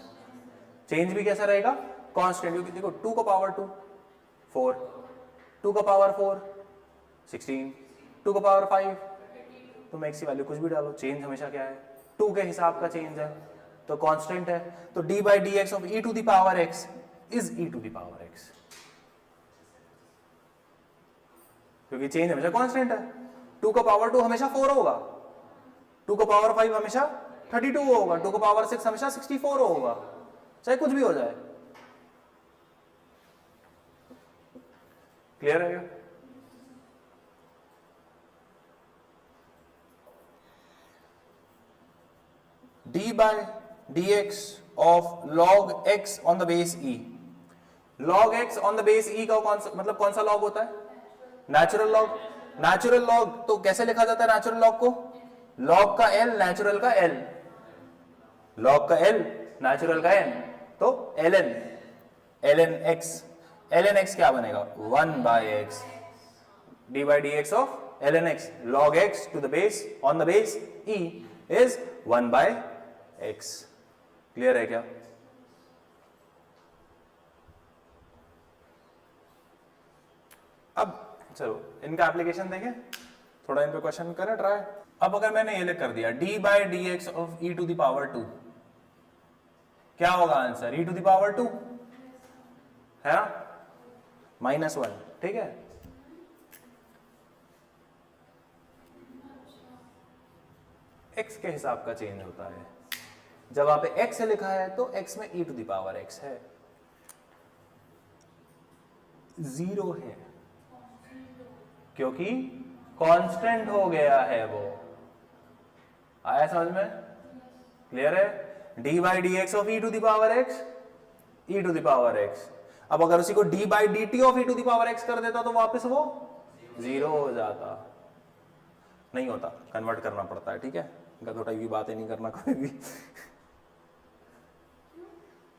चेंज भी कैसा रहेगा, कांस्टेंट, क्योंकि देखो 2 का पावर 2 4, 2 का पावर 4 16, 2 का पावर 5, तुम एक्स की वैल्यू कुछ भी डालो, चेंज हमेशा क्या है, 2 के हिसाब का चेंज है तो कांस्टेंट है। तो d by d x of e to the power x is e to the power x, क्योंकि चेंज हमेशा कांस्टेंट है। 2 का पावर 2 हमेशा 4 होगा, 2 का पावर 5 हमेशा 32 होगा, 2 का पावर 6 हमेशा 64 होगा, चाहे कुछ भी हो जाए। क्लियर है क्या? D by d x of log x on the base e, log x on the base e का मतलब कौन सा लॉग होता है, नेचुरल लॉग। नेचुरल लॉग तो कैसे लिखा जाता है नेचुरल लॉग को, लॉग का एल नेचुरल का एल, लॉग का एल नेचुरल का एन, तो l n, l n x, l n x क्या बनेगा 1 by x, d by d x of l n x log x to the base on the base e is 1 by x. Clear है क्या? अब चलो इनका application देखें, थोड़ा इन पे क्वेश्चन करें ट्राई। अब अगर मैंने ये लिख कर दिया d by d x of e to the power 2, क्या होगा answer, e to the power 2 है ना, -1, ठीक है। एक्स के हिसाब का चेंज होता है, जब आप एक्स लिखा है तो एक्स में ई टू द पावर एक्स है, 0 है क्योंकि कांस्टेंट हो गया है वो। आया समझ में? क्लियर है? D by d x of e to the power x, e to the power x. अब अगर उसी को d by d t of e to the power x कर देता तो वापस वो 0 हो जाता, नहीं होता, कन्वर्ट करना पड़ता है, ठीक है। गधों टाइप की बातें नहीं करना कोई भी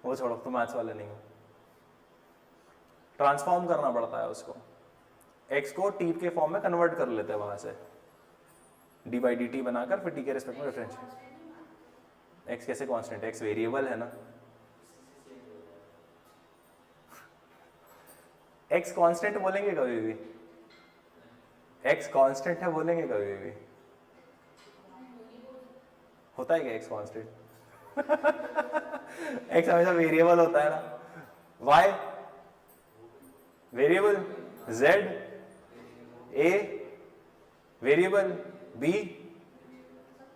वो छोड़ो, तुम मैथ्स वाले नहीं हो। ट्रांसफॉर्म करना पड़ता है उसको, एक्स को टी के फॉर्म में कन्वर्ट कर लेते हैं वहां से, डी बाई डी टी बनाकर फिर टी के रिस्पेक्ट में डिफरेंशिएट। x कैसे कांस्टेंट है? x वेरिएबल है ना। x कांस्टेंट बोलेंगे कभी भी? x कांस्टेंट है बोलेंगे कभी भी? होता है क्या x कांस्टेंट? x हमेशा वेरिएबल होता है ना। y variable, z a variable, b,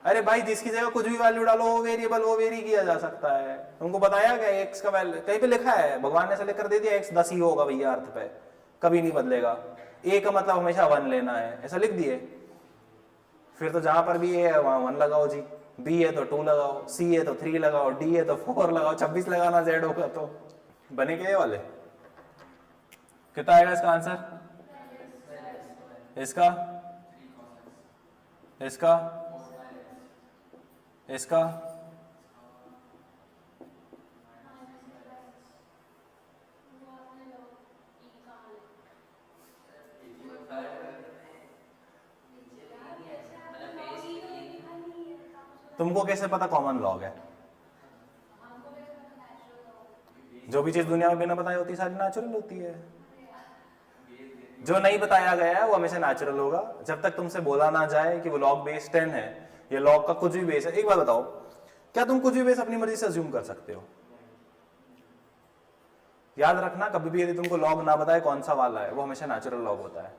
अरे भाई जिसकी जगह कुछ भी वैल्यू डालो वो वेरिएबल, वो वेरी किया जा सकता है। तुमको बताया क्या x का वैल्यू? कहीं पे लिखा है, भगवान ने ऐसे लिख कर दे दिया x 10 ही होगा भैया, अर्थ पे कभी नहीं बदलेगा। a का मतलब हमेशा 1 लेना है, ऐसा लिख दिए। फिर तो जहां पर भी a है वहां 1 लगाओ जी, b है तो 2 लगाओ, c है तो 3 लगाओ, d है तो 4 लगाओ, 26 लगाना z होगा तो बनेंगे ये वाले। कितना आएगा इसका आंसर? इसका, इसका, इसका, तुमको कैसे पता कॉमन लॉग है? जो भी चीज दुनिया में बिना बताई होती सारी नेचुरल होती है। जो नहीं बताया गया है वो हमेशा नेचुरल होगा, जब तक तुमसे बोला ना जाए कि वो लॉग बेस 10 है, ये लॉग का कुछ भी बेस है। एक बार बताओ, क्या तुम कुछ भी बेस अपनी मर्जी से अज्यूम कर सकते हो? याद रखना, कभी भी यदि तुमको लॉग ना बताए कौन सा वाला है, वो हमेशा नेचुरल लॉग होता है।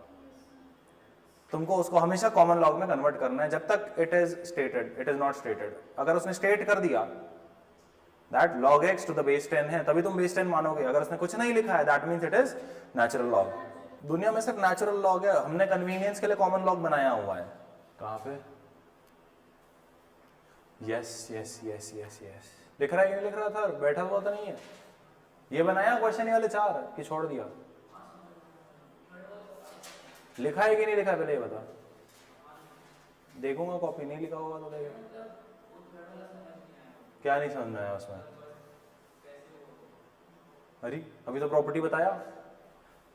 तुमको उसको हमेशा कॉमन लॉग में कन्वर्ट करना है जब तक it is stated, it is not stated. अगर उसने स्टेट कर दिया that log x to the base 10 है, तभी तुम बेस 10 मानोगे। अगर उसने कुछ नहीं लिखा है that means it is natural log. दुनिया में सिर्फ नेचुरल लॉग है, हमने कन्वीनियंस के लिए कॉमन लॉग बनाया हुआ है। कहां पे? Yes yes yes yes yes, लिख रहा है कि नहीं लिख रहा था? बैठा हुआ तो नहीं है? ये बनाया क्वेश्चन वाले 4 कि छोड़ दिया? लिखा है कि नहीं लिखा है पहले ये बता। देखूंगा कॉपी, नहीं लिखा होगा तो देखो। क्या नहीं समझ में आया उसमें? अरे अभी तो प्रॉपर्टी बताया,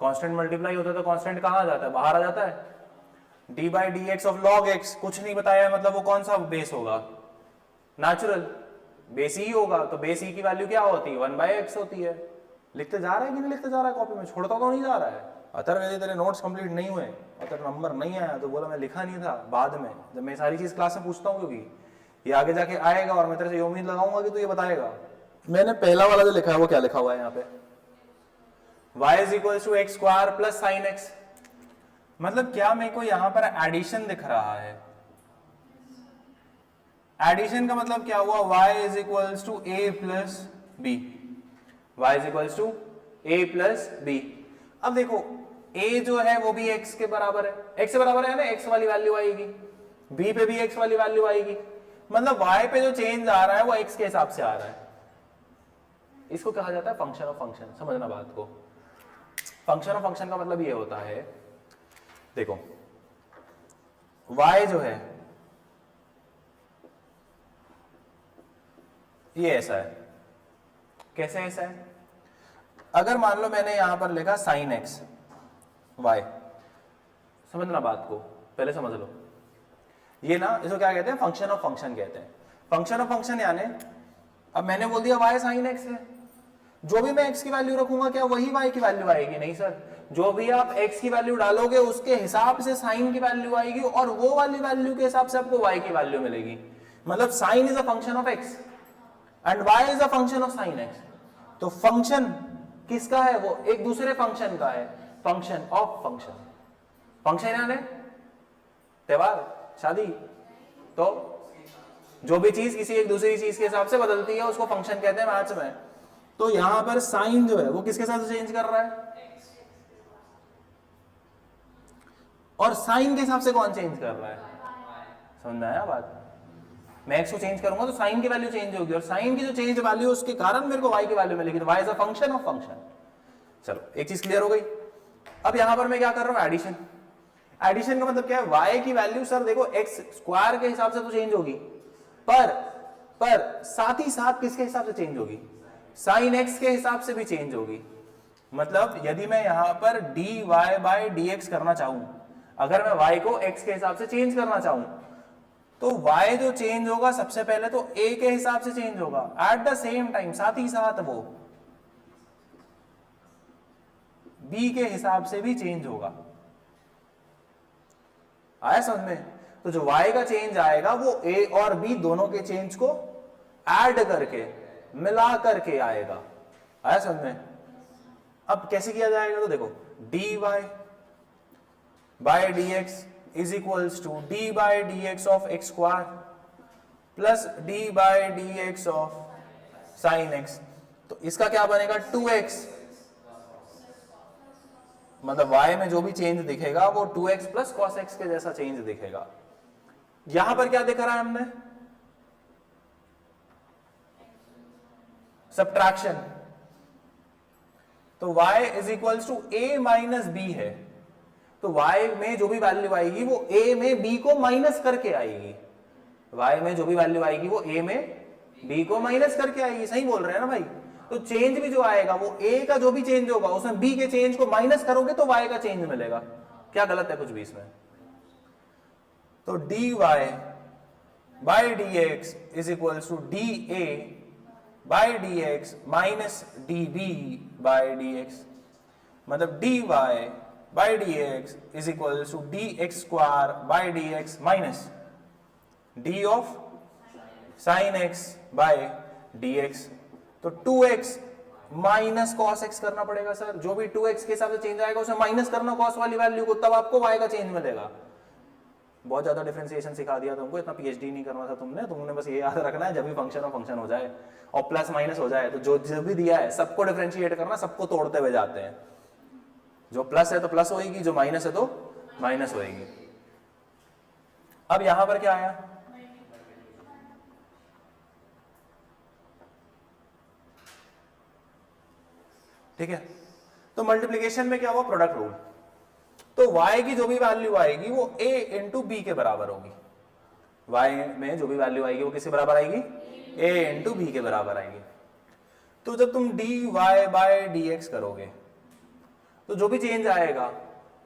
कांस्टेंट मल्टीप्लाई होता है तो कांस्टेंट कहाँ आ जाता है? बाहर आ जाता है। D by d x of log x, कुछ नहीं बताया मतलब वो कौन सा बेस होगा? नेचुरल बेस ही होगा। तो बेस ई की वैल्यू क्या होती है? 1/x होती है। लिखते जा रहा है कि नहीं लिखते जा रहा है कॉपी में? छोड़ता तो नहीं जा रहा है? अतर यदि तेरे नोट्स कंप्लीट नहीं हुए और तेरा नंबर नहीं आया तो बोला मैं लिखा नहीं था, बाद में जब मैं सारी चीज क्लास में पूछता हूँ, क्योंकि ये आगे जाके आएगा और मैं तेरे से ये उम्मीद लगाऊंगा कि तू ये बताएगा। मैंने पहला वाला जो लिखा है वो क्या लिखा हुआ है यहाँ पे? y is equal to x square plus sine x. मतलब क्या मेरे को यहाँ पर एडिशन दिख रहा है? एडिशन का मतलब क्या हुआ? y is equal to a plus b, y is equal to a plus b. अब देखो a जो है वो भी x के बराबर है, x के बराबर है ना, x वाली वैल्यू आएगी, b पे भी x वाली वैल्यू आएगी। मतलब y पे जो चेंज आ रहा है वो x के हिसाब से आ रहा है। इसको कहा जाता है फंक्शन ऑफ फंक्शन। समझना बात को। फंक्शन ऑफ फंक्शन का मतलब ये होता है, देखो y जो है ये ऐसा है। कैसे ऐसा है? अगर मान लो मैंने यहां पर लिखा साइन एक्स वाई, समझना बात को, पहले समझ लो। ये ना, इसको क्या कहते हैं? फंक्शन ऑफ फंक्शन कहते हैं। फंक्शन ऑफ फंक्शन यानी अब मैंने बोल दिया y साइन एक्स है, जो भी मैं x की वैल्यू रखूंगा क्या वही y की वैल्यू आएगी? नहीं सर, जो भी आप x की वैल्यू डालोगे उसके हिसाब से साइन की वैल्यू आएगी और वो वाली वैल्यू के हिसाब से आपको y की वैल्यू मिलेगी। मतलब sine is a function of x and y is a function of sine x। तो फंक्शन किसका है? वो एक दूसरे फंक्शन का है, फंक्शन ऑफ फंक्शन। फंक्शन यानी त्योहार, शादी। तो जो भी चीज किसी एक दूसरी चीज के हिसाब से बदलती है उसको फंक्शन कहते हैं मैथ्स में। तो यहां पर साइन जो है वो किसके साथ चेंज कर रहा है? और साइन के हिसाब से कौन चेंज कर रहा है? समझ में आया बात? मैं x को चेंज करूंगा तो साइन की वैल्यू चेंज होगी और साइन की जो चेंज वैल्यू उसके कारण मेरे को y की वैल्यू मिलेगी। तो y is a function of function. चलो एक चीज क्लियर हो गई। अब यहां पर मैं क्या कर रहा हूं? एडिशन। एडिशन का मतलब क्या है? y की वैल्यू सर देखो x स्क्वायर के हिसाब से तो चेंज होगी, पर साथ ही साथ किसके हिसाब से चेंज होगी? साइन x के हिसाब से भी चेंज होगी। मतलब यदि मैं यहां पर dy बाय dx करना चाहूं, अगर मैं y को x के हिसाब से चेंज करना चाहूं तो y जो चेंज होगा सबसे पहले तो a के हिसाब से चेंज होगा एट द सेम टाइम, साथ ही साथ वो b के हिसाब से भी चेंज होगा। आया समझ में? तो जो y का चेंज आएगा वो a और b दोनों के चेंज को ऐड करके मिला करके आएगा। आया समझ में? अब कैसे किया जाएगा? तो देखो dy by dx is equals to d by d x of x square plus d by d x of sine x. तो इसका क्या बनेगा? 2x, मतलब y में जो भी चेंज दिखेगा वो 2x प्लस कॉस एक्स के जैसा चेंज दिखेगा। यहां पर क्या दिख रहा है हमने? सब्ट्रैक्शन। तो y is equals to a minus b है, तो y में जो भी वैल्यू आएगी वो a में b को माइनस करके आएगी। y में जो भी वैल्यू आएगी वो a में b को माइनस करके आएगी। सही बोल रहे हैं ना भाई? तो चेंज भी जो आएगा वो a का जो भी चेंज होगा उसमें b के चेंज को माइनस करोगे तो y का चेंज मिलेगा। क्या गलत है कुछ भी इसमें? तो dy by dx is equals to dA by dx minus dB by dx, मतलब dy by dx is equals to dx square by dx minus d of sine x by dx। तो 2x माइनस कॉस x करना पड़ेगा sir. जो भी 2x के हिसाब से change आएगा उसे माइनस करना कॉस वाली वैल्यू को, तब आपको y का चेंज मिलेगा। बहुत ज्यादा डिफरेंशिएशन सिखा दिया तुमको, इतना पीएचडी नहीं करना था तुमने बस ये याद रखना है जब भी फंक्शन और फंक्शन हो जाए और प्लस माइनस हो जाए तो जो भी दिया है सबको डिफरेंशिएट करना, सबको तोड़ते हुए जाते हैं। जो प्लस है तो प्लस होएगी, जो माइनस है तो माइनस होएगी। अब यहां पर क्या आया? ठीक है, तो मल्टीप्लिकेशन में क्या हुआ? Product rule. तो y की जो भी वैल्यू आएगी वो a इंटू बी के बराबर होगी। y में जो भी वैल्यू आएगी वो किसके बराबर आएगी? a इंटू बी के बराबर आएगी। तो जब तुम dy बाय dx करोगे तो जो भी चेंज आएगा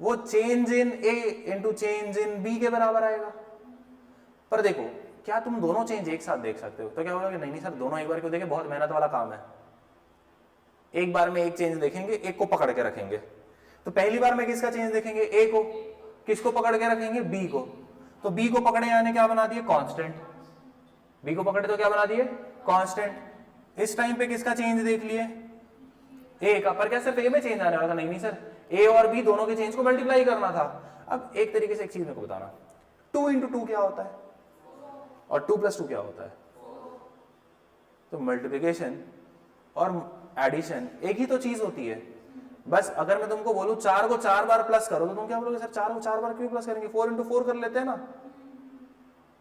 वो change in a into change in b के बराबर आएगा। पर देखो, क्या तुम दोनों चेंज एक साथ देख सकते हो? तो क्या होगा कि नहीं सर दोनों एक बार क्यों देखें, बहुत मेहनत वाला काम है। एक बार में एक चेंज देखेंगे, एक को पकड़ के रखेंगे। तो पहली बार में किसका चेंज देखेंगे? a को। किसको पकड़ के रखेंगे? b को। तो b को पकड़े यानी क्या बना दिए? कांस्टेंट। b को पकड़े तो क्या बना दिए? कांस्टेंट। इस टाइम पे किसका चेंज देख लिए? a का। पर क्या सिर्फ a में चेंज आने वाला था? नहीं सर, a और b दोनों के चेंज को मल्टीप्लाई करना था। अब एक तरीके से एक चीज मेरे को बताना, 2 इंटू 2 क्या होता है और 2 प्लस 2 क्या होता है? तो मल्टीप्लिकेशन और एडिशन एक ही तो चीज होती है। बस अगर मैं तुमको बोलूं 4 को 4 बार प्लस करो तो तुम क्या बोलोगे? सर 4 को 4 बार क्यों प्लस करेंगे? 4 इंटू 4 कर लेते हैं ना।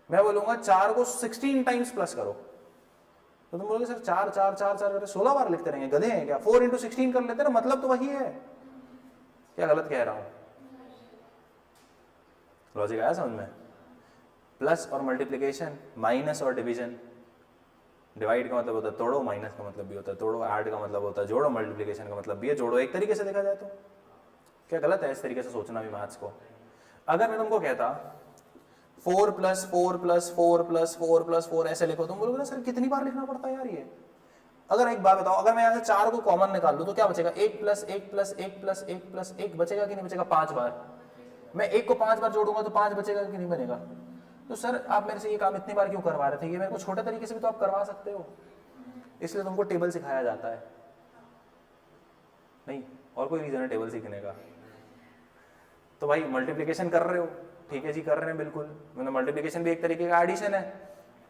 मैं बोलूंगा 4 को 16 टाइम्स प्लस करो तो तुम बोलोगे सर 4 4 4 4 करके 16 बार लिखते रहेंगे, गधे हैं क्या? 4 इंटू 16 कर लेते हैं ना, मतलब तो वही है। क्या गलत कह रहा हूं? लॉजिक आया समझ में? प्लस और मल्टीप्लीकेशन, माइनस और डिवीजन। डिवाइड का मतलब होता है तोड़ो, माइनस का मतलब भी होता है तोड़ो, ऐड का मतलब होता है जोड़ो, मल्टीप्लिकेशन का मतलब भी है जोड़ो। एक तरीके से देखा जाए तो क्या गलत है इस तरीके से सोचना भी मैथ्स को? अगर मैं तुमको कहता 4 प्लस 4 प्लस 4 प्लस 4 प्लस 4 ऐसे लिखो, तुम बोलोगे ना सर कितनी बार लिखना पड़ता है यार ये। अगर एक बात बताओ, अगर मैं यहाँ से 4 को कॉमन निकाल लूँ तो क्या बचेगा? 1 प्लस 1 प्लस 1 प्लस 1 प्लस 1 बचेगा कि नहीं बचेगा? 5 बार। मैं 1 को 5 बार जोड़ूंगा तो 5 बचेगा कि नहीं बनेगा? तो सर आप मेरे से ये काम इतनी बार क्यों करवा रहे थे? ये मेरे को छोटे तरीके से भी तो आप करवा सकते हो, इसलिए तुमको टेबल सिखाया जाता है। नहीं और कोई रीजन है टेबल सीखने का? तो भाई मल्टीप्लिकेशन कर रहे हो, ठीक है जी कर रहे हैं बिल्कुल, मतलब मल्टीप्लिकेशन भी एक तरीके का एडिशन है।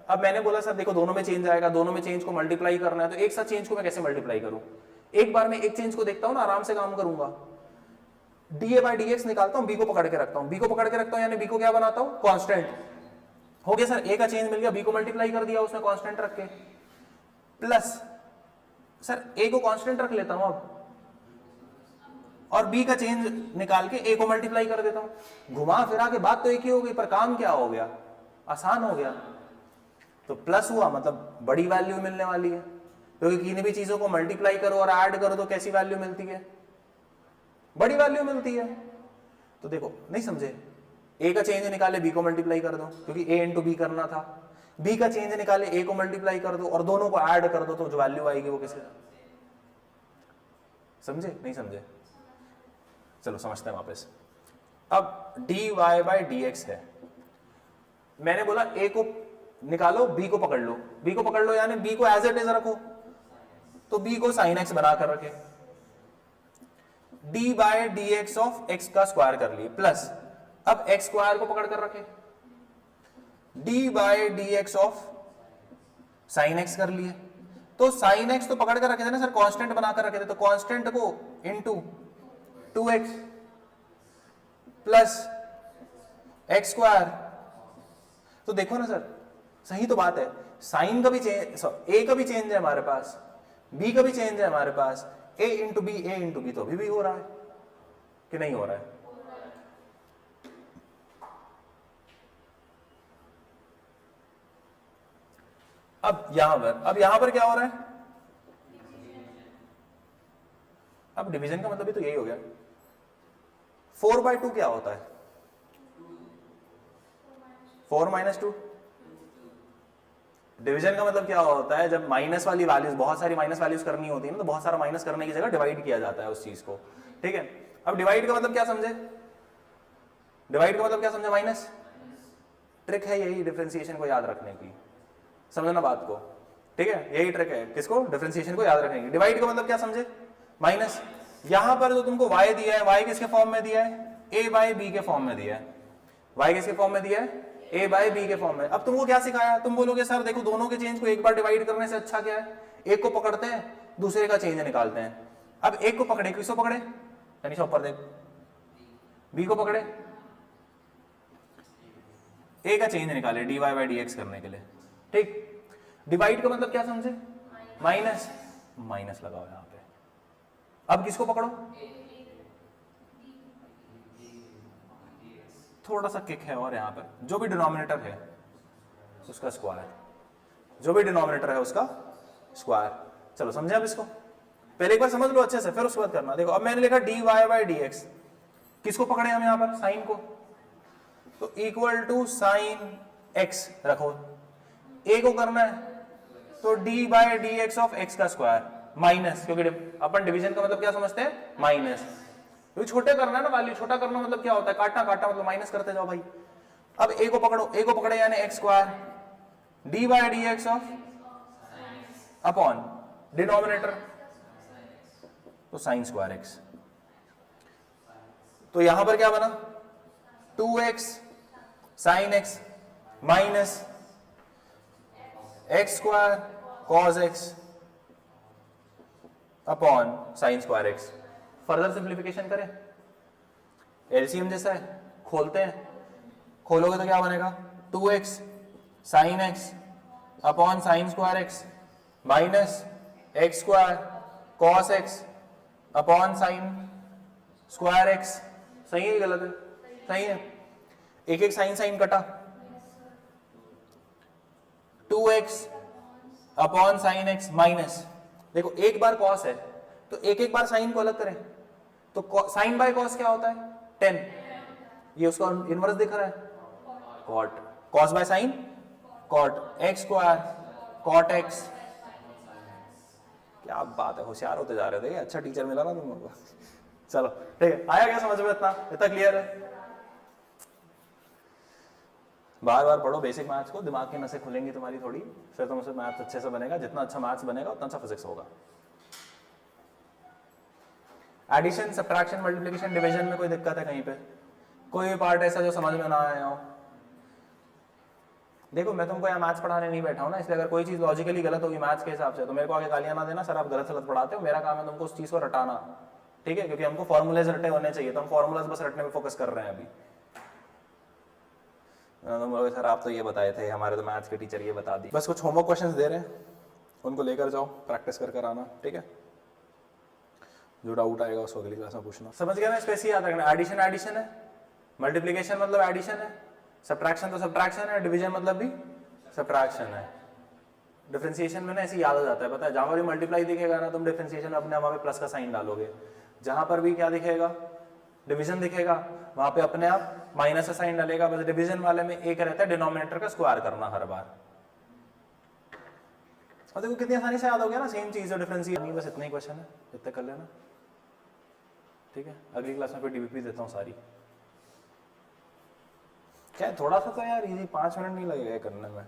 अब मैंने बोला सर देखो दोनों में चेंज आएगा, दोनों में चेंज को मल्टीप्लाई करना है, तो एक साथ चेंज को मैं कैसे मल्टीप्लाई करूं? एक बार में एक चेंज को देखता हूं ना, आराम से काम करूंगा। डीए बाई डीएक्स निकालता हूं, बी को पकड़ के रखता हूं, बी को पकड़ के रखता हूं यानी बी को क्या बनाता हूं? कांस्टेंट। हो गया सर, ए का चेंज मिल गया, बी को मल्टीप्लाई कर दिया उसमें कांस्टेंट रख के, प्लस सर ए को कांस्टेंट रख लेता हूं अब, और बी का चेंज निकाल के ए को मल्टीप्लाई कर देता हूं। घुमा फिरा के बात तो एक ही हो गई, पर काम क्या हो गया? आसान हो गया। तो प्लस हुआ मतलब बड़ी वैल्यू मिलने वाली है, क्योंकि किसी भी चीजों को मल्टीप्लाई करो और ऐड करो तो कैसी वैल्यू मिलती है? बड़ी वैल्यू मिलती है। तो देखो नहीं समझे, ए का चेंज निकाले बी को मल्टीप्लाई कर दो, क्योंकि ए इंटू बी करना था। बी का चेंज निकाले ए को मल्टीप्लाई कर दो और दोनों को ऐड कर दो, तो जो वैल्यू आएगी वो किससे, समझे नहीं समझे? चलो समझते हैं वापस। अब dy बाई डी एक्स है, मैंने बोला ए को निकालो बी को पकड़ लो, बी को पकड़ लो यानी बी को एज इट इज रखो, तो बी को साइन एक्स बना कर रखे, d by d x of x का स्क्वायर कर लिए, प्लस अब एक्स स्क्वायर को पकड़ कर रखे, d by d x of sine x कर लिए। तो साइन एक्स तो पकड़ कर रखे थे ना सर, कांस्टेंट बनाकर रखे थे, तो कांस्टेंट को into 2x plus x square. तो देखो ना सर, सही तो बात है, साइन का भी चेंज, ए का भी चेंज है हमारे पास, बी का भी चेंज है हमारे पास, ए इंटू बी तो अभी भी हो रहा है कि नहीं हो रहा है? अब यहां पर क्या हो रहा है? अब डिवीजन का मतलब भी तो यही हो गया। 4/2 क्या होता है? 4 माइनस 2। डिवीजन का मतलब क्या होता है? जब माइनस वाली वैल्यूज, बहुत सारी माइनस वैल्यूज करनी होती है ना, तो बहुत सारा माइनस करने की जगह डिवाइड किया जाता है उस चीज को, ठीक है? अब डिवाइड का मतलब क्या समझे? डिवाइड का मतलब क्या समझे? माइनस। ट्रिक है यही डिफरेंशिएशन को याद रखने की, समझना बात को, ठीक है? यही ट्रिक है, किसको? डिफरेंशिएशन को याद रखने की। डिवाइड का मतलब क्या समझे? माइनस। यहां पर जो तुमको y दिया है, y किसके फॉर्म में दिया है? a बाई बी के फॉर्म में दिया है। y किसके फॉर्म में दिया है? a बाई बी के फॉर्म में। अब तुमको क्या सिखाया? तुम बोलोगे सर देखो दोनों के चेंज को एक बार डिवाइड करने से अच्छा क्या है, एक को पकड़ते हैं दूसरे का चेंज निकालते हैं। अब एक को पकड़े, किसको पकड़े? यानी ऊपर देख, बी को पकड़े, a का चेंज निकाले dy बाई डी एक्स करने के लिए, ठीक? डिवाइड का मतलब क्या समझे? माइनस। माइनस लगाओ यहां पे। अब किसको पकड़ो? थोड़ा सा किक है और यहां पर जो भी डिनोमिनेटर है उसका स्क्वायर, जो भी डिनोमिनेटर है उसका स्क्वायर। चलो समझे अब इसको? पहले एक बार समझ लो अच्छे से, फिर उसके बाद करना। देखो अब मैंने लिखा dy बाई डी एक्स, किसको पकड़े हम यहां पर? साइन को, तो इक्वल टू साइन एक्स रखो। a को करना है तो d by d x of x का स्क्वायर माइनस, क्योंकि अपन डिवीजन का मतलब क्या समझते हैं? माइनस। क्योंकि छोटे करना है ना वैल्यू, छोटा करना मतलब क्या होता है? काटना, काटना मतलब माइनस करते जाओ भाई। अब a को पकड़ो, a को पकड़े यानी x square, D by d x of upon denominator तो साइन स्क्वायर एक्स। तो यहां पर क्या बना? 2x sine x minus x square cos x upon sine square x. Further simplification करें, एलसीएम जैसा है, खोलते हैं, खोलोगे तो क्या बनेगा? 2x sine x upon sine square x minus x square cos x upon sine square x. सही है गलत है? सही है। एक एक साइन साइन कटा, 2x upon sine x minus, देखो एक बार कॉस है तो एक एक बार साइन को अलग करें, तो साइन बाय कॉस क्या होता है? 10। ये उसका इनवर्स दिख रहा है, cot. Cos by sine cot, x square cot x. क्या बात है, होशियार होते जा रहे थे, अच्छा टीचर मिला ना तुम लोगों को। चलो ठीक है, आया क्या समझ में? इतना क्लियर है? बार बार पढ़ो बेसिक मैथ्स को, दिमाग की नसें खुलेंगी तुम्हारी थोड़ी, फिर तुमसे मैथ्स अच्छे से बनेगा। जितना अच्छा मैथ्स बनेगा उतना अच्छा फिजिक्स होगा। एडिशन, सब्ट्रैक्शन, मल्टीप्लिकेशन, डिवीजन में कोई दिक्कत है कहीं पे? कोई भी पार्ट ऐसा जो समझ में ना आया हो? देखो मैं तुमको यहाँ मैथ्स पढ़ाने नहीं बैठा हूँ ना, इसलिए अगर कोई चीज लॉजिकली गलत होगी मैथ्स के हिसाब से तो मेरे को आगे गालियां ना देना, सर आप गलत सलत पढ़ाते हो। मेरा काम है तुमको उस चीज को रटाना, ठीक है? क्योंकि हमको फॉर्मूलेज रटे होने चाहिए, तो हम फॉर्मूलाज बस रटने में फोकस कर रहे हैं अभी। सर आप तो ये बताए थे, हमारे तो मैथ्स के टीचर ये बता दी। बस कुछ होमवर्क क्वेश्चंस दे रहे हैं, उनको लेकर जाओ, प्रैक्टिस कर कर आना, ठीक है? जो डाउट आएगा उसको अगली क्लास में पूछना। समझ गया ना? स्पेस याद रखना, एडिशन एडिशन है, मल्टीप्लिकेशन मतलब एडिशन है, सब्ट्रैक्शन तो सब्ट्रैक्शन है, डिवीजन मतलब भी सब्ट्रैक्शन है। डिफरेंशिएशन में ना ऐसे याद हो जाता है, पता है? जहां पर भी मल्टीप्लाई दिखेगा ना, तुम डिफरेंशिएशन में अपने वहां पे प्लस का साइन डालोगे, जहां पर भी क्या दिखेगा डिवीजन दिखेगा, वहां पे अपने आप माइनस का साइन डलेगा, बस डिवीजन वाले में एक रहता है डिनोमिनेटर का स्क्वायर करना हर बार। और देखो कितनी आसानी से याद हो गया ना, सेम चीज है, डिफरेंशिएट नहीं, बस इतना ही क्वेश्चन है, इतना कर लेना। ठीक है, अगली क्लास में फिर डीबीपी देता हूँ सारी। क्या थोड़ा सा तो यार इजी, 5 मिनट नहीं लगेगा करने में।